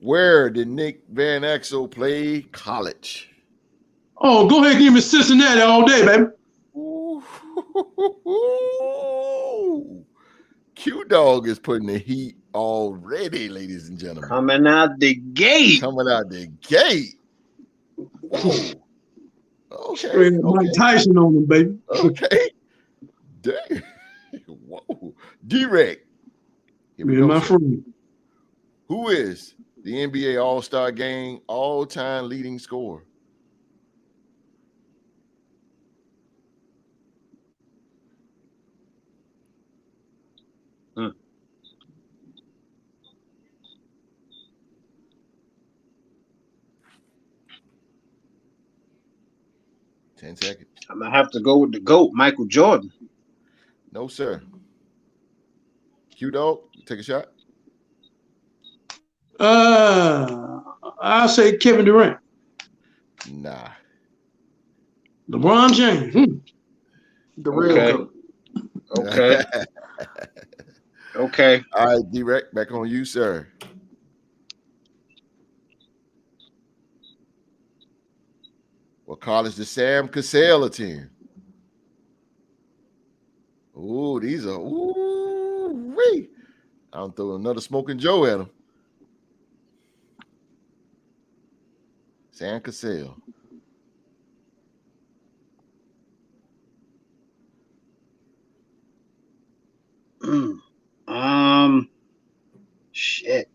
Speaker 1: Where did Nick Van Exel play college?
Speaker 2: Oh, go ahead and give me Cincinnati all day, baby.
Speaker 1: Ooh. Q-Dogg is putting the heat already, ladies and gentlemen.
Speaker 3: Coming out the gate.
Speaker 1: Whoa. Okay.
Speaker 2: Straight up Mike Tyson on them, baby.
Speaker 1: Okay. Dang. Whoa. D-Rec. Here we
Speaker 2: Yeah,
Speaker 1: go,
Speaker 2: my
Speaker 1: sir.
Speaker 2: friend.
Speaker 1: Who is the NBA All-Star Game all-time leading scorer?
Speaker 3: Hmm.
Speaker 1: 10 seconds.
Speaker 3: I'm gonna have to go with the GOAT, Michael Jordan.
Speaker 1: No, sir. Q-Dogg, take a shot.
Speaker 2: I'll say Kevin Durant.
Speaker 1: Nah.
Speaker 2: LeBron James.
Speaker 5: The real GOAT.
Speaker 3: Okay. Okay.
Speaker 1: All right, D-Rec, back on you, sir. What college did Sam Cassell attend? Ooh, these are wee. I'll throw another Smoking Joe at him. Sam Cassell.
Speaker 3: Shit.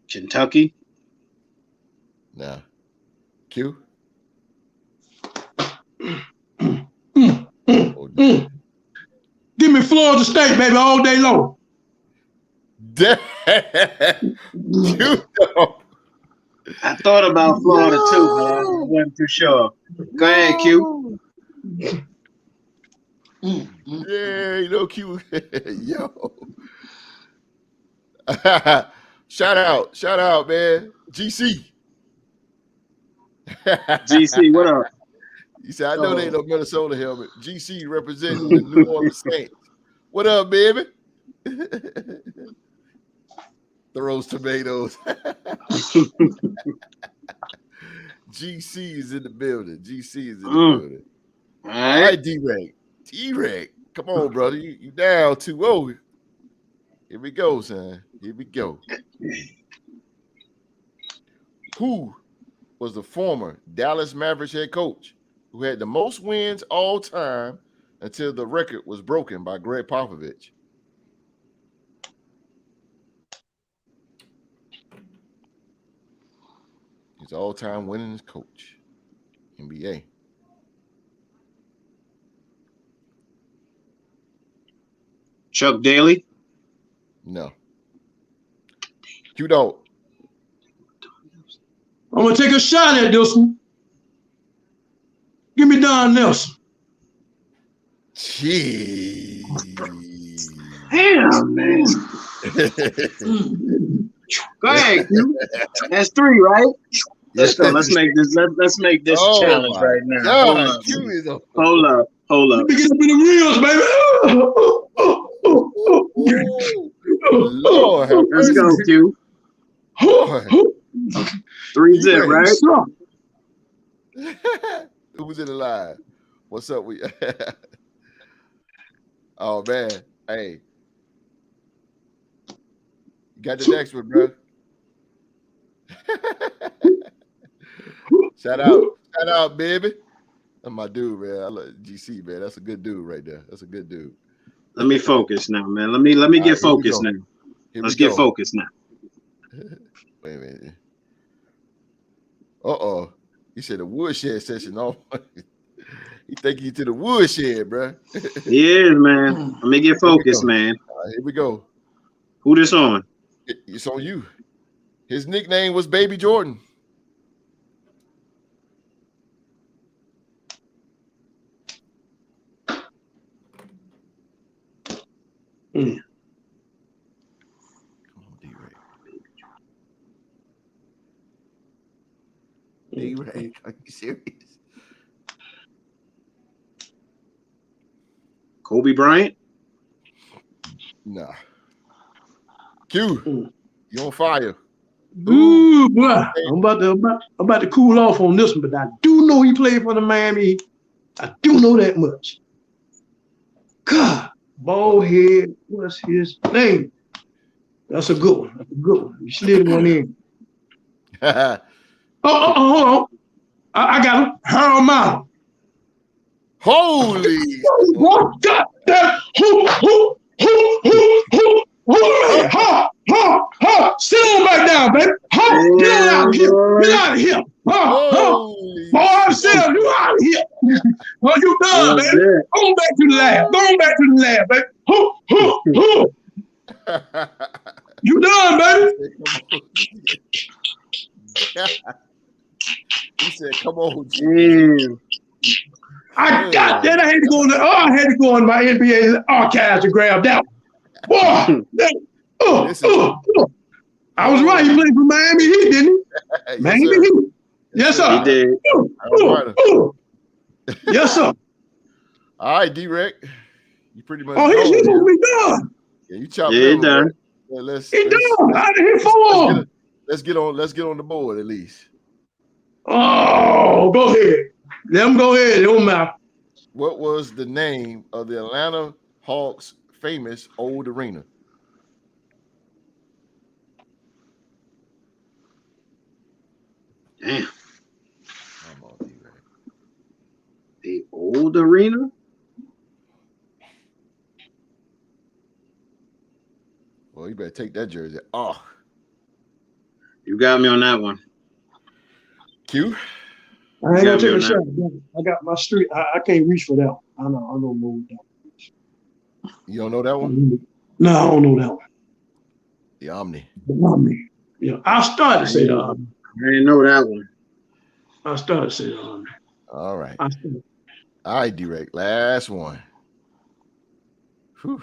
Speaker 3: Kentucky.
Speaker 1: Nah. Q. Oh,
Speaker 2: Give me Florida State, baby, all day long.
Speaker 1: Q-Dogg.
Speaker 3: I thought about Florida too, but I wasn't too sure. Go ahead, Q.
Speaker 1: Yeah, you know, Q. Yo. Shout out, man. GC.
Speaker 3: GC, what up?
Speaker 1: You said, I know they ain't no Minnesota helmet. GC representing the New Orleans Saints. What up, baby? Throws tomatoes. GC is in the building. GC is in the building.
Speaker 3: All
Speaker 1: All right, D-Reg. D-Reg. Come on, brother. You down 2-0. Here we go, son. Here we go. Who was the former Dallas Mavericks head coach who had the most wins all time until the record was broken by Greg Popovich? His all-time winningest coach, NBA.
Speaker 3: Chuck Daly.
Speaker 1: No. Q-Dogg.
Speaker 2: I'm gonna take a shot at this one. Give me Don Nelson.
Speaker 1: Jeez.
Speaker 3: Damn, man. Go ahead, Q. That's 3, right? Let's go. Let's make this. Let's make this a challenge right now.
Speaker 1: God, Q is a
Speaker 3: Hold up.
Speaker 2: Let me get up in the reels, baby.
Speaker 1: Lord, have
Speaker 3: Let's
Speaker 1: mercy.
Speaker 3: go, Q. 3-0, right?
Speaker 1: Who was in the line? What's up? Oh man, hey, you got the next one, bro. Shout out, baby. That's my dude, man. I love GC, man. That's a good dude right there. That's a good dude.
Speaker 3: Let me focus now, man. Let me get focused now. Let's get focused now.
Speaker 1: Wait a minute. Uh-oh. He said the woodshed session. Oh, he taking you to the woodshed, bro.
Speaker 3: He is, man. Let me get focused, man.
Speaker 1: Here we go.
Speaker 3: Who this on?
Speaker 1: It's on you. His nickname was Baby Jordan. Come on, D-Ray. D-Ray, are you serious?
Speaker 3: Kobe Bryant?
Speaker 1: Nah. Q, you on fire.
Speaker 2: Ooh, boy. I'm about to cool off on this one, but I do know he played for the Miami. I do know that much. God, bald head. What's his name? That's a good one. That's a good one. You slid one in. Hold on. I got him. Harold Mount.
Speaker 1: Holy.
Speaker 2: What? God damn. Who? Sit on back down, baby. Get on out of here. Get out of here. Boy, I'm saying you out of here. Well, you done, baby. Go back to the lab. Go back to the lab, baby. You done, baby.
Speaker 1: He said, "Come on, G."
Speaker 2: I got that. I had to go in my NBA archives to grab that one. Boy, I was right. He played for Miami Heat, didn't he? Miami Heat. Yes, sir.
Speaker 3: He did.
Speaker 2: Yes, sir.
Speaker 1: All right, D-Rec. You pretty much.
Speaker 2: He's supposed to be done.
Speaker 1: Yeah, you chopped
Speaker 3: he done.
Speaker 2: He done. Out of here for
Speaker 1: Let's get on the board at least.
Speaker 2: Oh, go ahead. Let him go ahead. It don't matter.
Speaker 1: What was the name of the Atlanta Hawks' famous old arena?
Speaker 3: Damn.
Speaker 1: Come on, D-Rec.
Speaker 3: the arena?
Speaker 1: Well, you better take that jersey off.
Speaker 3: You got me on that one.
Speaker 1: Q.
Speaker 2: I ain't gonna take a shot. I got my street. I can't reach for that one. I don't know that.
Speaker 1: You don't know that one?
Speaker 2: No, I don't know that one.
Speaker 1: The Omni.
Speaker 2: The Omni. Yeah, I started to say the Omni.
Speaker 3: I didn't know that one.
Speaker 2: I started to say the Omni.
Speaker 1: All right.
Speaker 2: I started.
Speaker 1: All right, direct. Last one. Whew.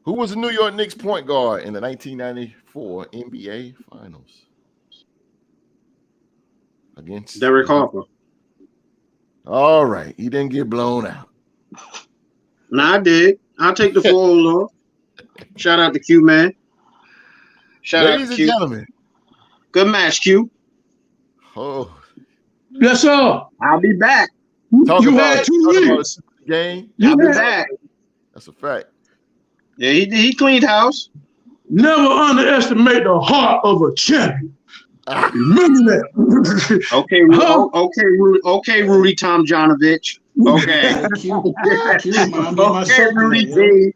Speaker 1: Who was the New York Knicks point guard in the 1994 NBA Finals? Against
Speaker 3: Derek Harper.
Speaker 1: All right. He didn't get blown out.
Speaker 3: Nah, I did. I'll take the 4-0 off. Shout out to Q, man. Shout
Speaker 1: Ladies
Speaker 3: out to
Speaker 1: and
Speaker 3: Q.
Speaker 1: gentlemen.
Speaker 3: Good match, Q.
Speaker 1: Oh.
Speaker 2: Yes, sir.
Speaker 3: I'll be back.
Speaker 2: You had 2 weeks.
Speaker 1: Game.
Speaker 3: I'll be back.
Speaker 1: That's a fact.
Speaker 3: Yeah, he cleaned house.
Speaker 2: Never underestimate the heart of a champion. Remember that.
Speaker 3: Okay, Rudy Tomjanovich. Okay. Okay, Rudy T.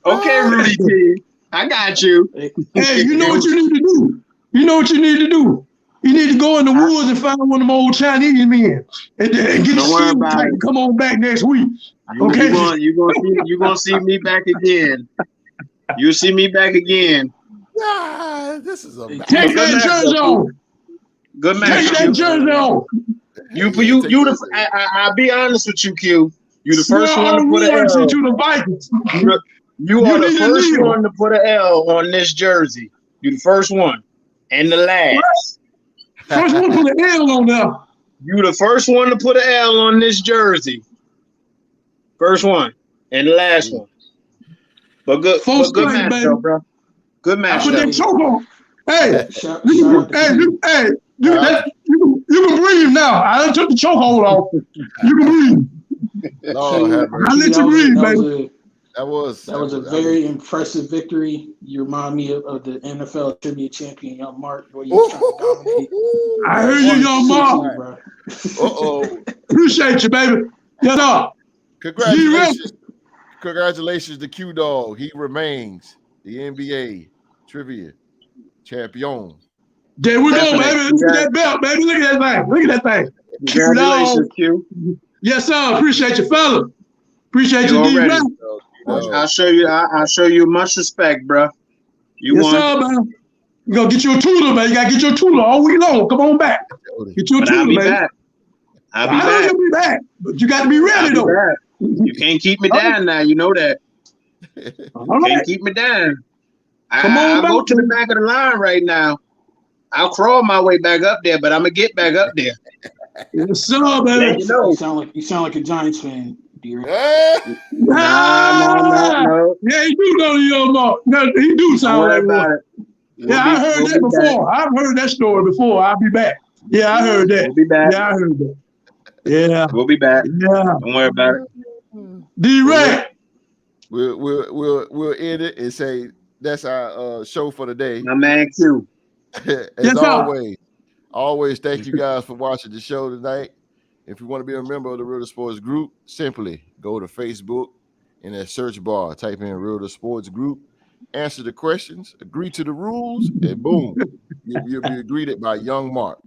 Speaker 3: Okay, Rudy T. I got you.
Speaker 2: Hey, you know what you need to do? You know what you need to do? You need to go in the woods and find one of them old Chinese men and get a skin tight and come on back next week. Okay.
Speaker 3: You gonna see me back again. You'll see me back again.
Speaker 1: This is a
Speaker 2: take that jersey on.
Speaker 3: Good match.
Speaker 2: Take that jersey on.
Speaker 3: I'll be honest with you, Q. You the first one to put an L.
Speaker 2: To the Vikings.
Speaker 3: You are the first one to put an L on this jersey. You the first one. And the last.
Speaker 2: First one to put an L on there.
Speaker 3: You the first one to put an L on this jersey. First one. And the last one. But good match, baby. Though, bro. Good match.
Speaker 2: I put that choke on. Hey, you can breathe now. I took the chokehold off. You can breathe. I let you breathe, baby.
Speaker 5: That was a very impressive victory. You remind me of the NFL trivia champion, Young Mark, where you trying to dominate.
Speaker 2: I heard you, Young Mark. Appreciate you, baby. Get up.
Speaker 1: Congratulations to Q-Dogg. He remains the NBA Trivia Champion.
Speaker 2: There we go, baby. Look at that belt, baby. Look at that thing. Look at that thing.
Speaker 3: Congratulations, Q.
Speaker 2: Yes, sir. Appreciate you, fella. Appreciate you, D.
Speaker 3: I'll show you much respect, bro. You
Speaker 2: won. Sir, man. You gonna get your tutor, man. You gotta get your tutor all week long. Come on back. Get your tutor, man.
Speaker 3: I'll be back.
Speaker 2: I know you'll be back, but you got to be ready though.
Speaker 3: You can't keep me down now. You know that. Can't keep me down. I'll go to the back of the line right now. I'll crawl my way back up there, but I'm gonna get back up there.
Speaker 2: Yes, sir, man.
Speaker 5: You sound like a Giants fan.
Speaker 3: No.
Speaker 2: Yeah, he do know the Young Mark. No, he do sound like one. I heard that before. I've heard that story before. I'll be back. Yeah, I heard that.
Speaker 3: We'll be back.
Speaker 2: Yeah, I heard that. Yeah,
Speaker 3: we'll be back.
Speaker 2: Yeah,
Speaker 3: don't worry about it.
Speaker 2: D-Ray.
Speaker 1: We'll end it and say that's our show for the day.
Speaker 3: My man Q.
Speaker 1: Always thank you guys for watching the show tonight. If you want to be a member of the Real to Sports Group, simply go to Facebook in that search bar, type in Real to Sports Group, answer the questions, agree to the rules, and boom, you'll be greeted by Young Mark.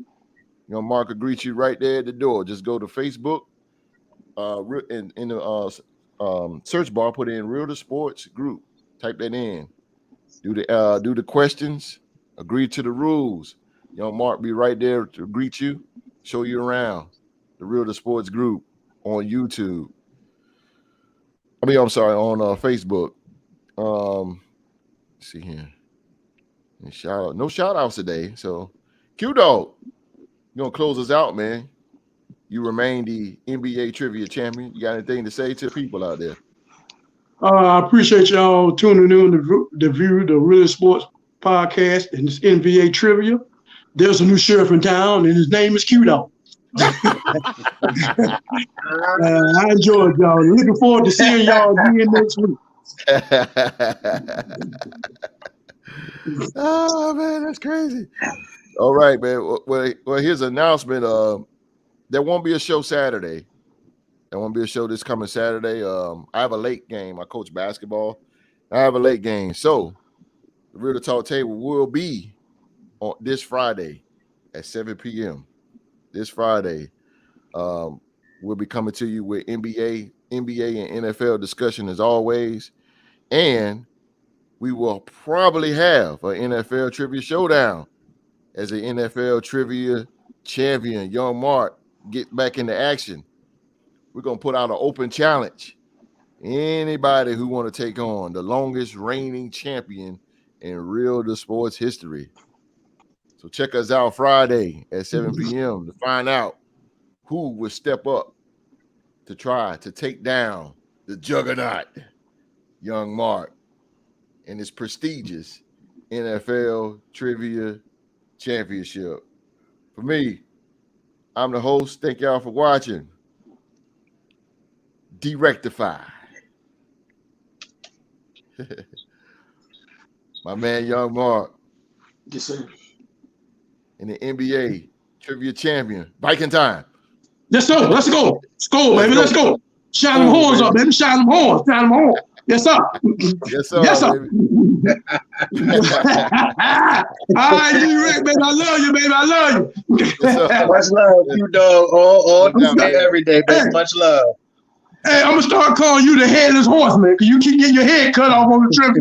Speaker 1: Young Mark will greet you right there at the door. Just go to Facebook, in the search bar, put in Real to Sports Group, type that in, do the questions, agree to the rules. Young Mark be right there to greet you, show you around the Real to Sports Group on YouTube. I'm sorry, on Facebook. Let's see here. No shout outs today. So Q-Dogg, you're gonna close us out, man. You remain the NBA Trivia Champion. You got anything to say to people out there?
Speaker 2: I appreciate y'all tuning in to view the Real Sports Podcast and this NBA Trivia. There's a new sheriff in town, and his name is Q-Dogg. I enjoyed y'all. Looking forward to seeing y'all again next week.
Speaker 1: Oh man, that's crazy. All right, man. Well, here's an announcement. there won't be a show Saturday. There won't be a show this coming Saturday. I have a late game. I coach basketball. I have a late game. So the Real Talk Table will be on this Friday at 7 p.m. This Friday. We'll be coming to you with NBA and NFL discussion as always. And we will probably have an NFL Trivia Showdown as the NFL Trivia champion, Young Mark, get back into action. We're going to put out an open challenge. Anybody who want to take on the longest reigning champion in Real the Sports history. So check us out Friday at 7 p.m. to find out who will step up to try to take down the juggernaut, Young Mark, in his prestigious NFL Trivia Championship. For me, I'm the host. Thank y'all for watching. De-rectify. My man, Young Mark.
Speaker 5: Yes, sir.
Speaker 1: And the NBA Trivia Champion. Viking time.
Speaker 2: Let's go. Let's go. Let's go, baby. Let's go. Shine them horns up, baby. Shine them horns. Shine them horns. Yes, sir.
Speaker 1: Yes, sir.
Speaker 2: Yes, sir.
Speaker 1: Baby.
Speaker 2: All right, D-Rick, baby. I love you, baby. I love you.
Speaker 1: Yes, sir.
Speaker 3: Much love, Q-Dogg. All day, every day, baby.
Speaker 2: Hey.
Speaker 3: Much love.
Speaker 2: Hey, I'm going to start calling you the headless horseman because you keep getting your head cut off on the trip.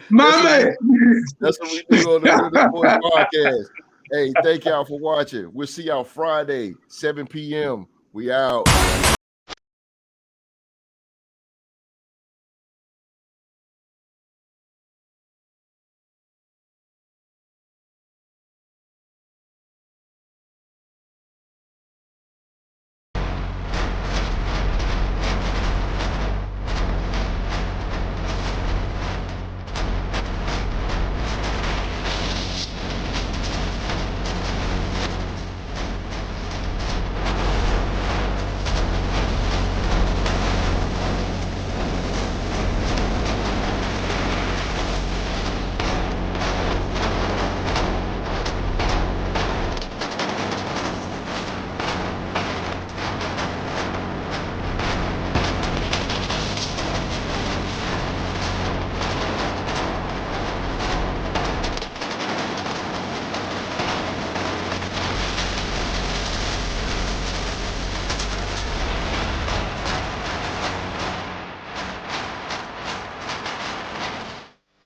Speaker 2: My man.
Speaker 1: That's what we do on the Real Sports Podcast. Hey, thank y'all for watching. We'll see y'all Friday, 7 p.m. We out.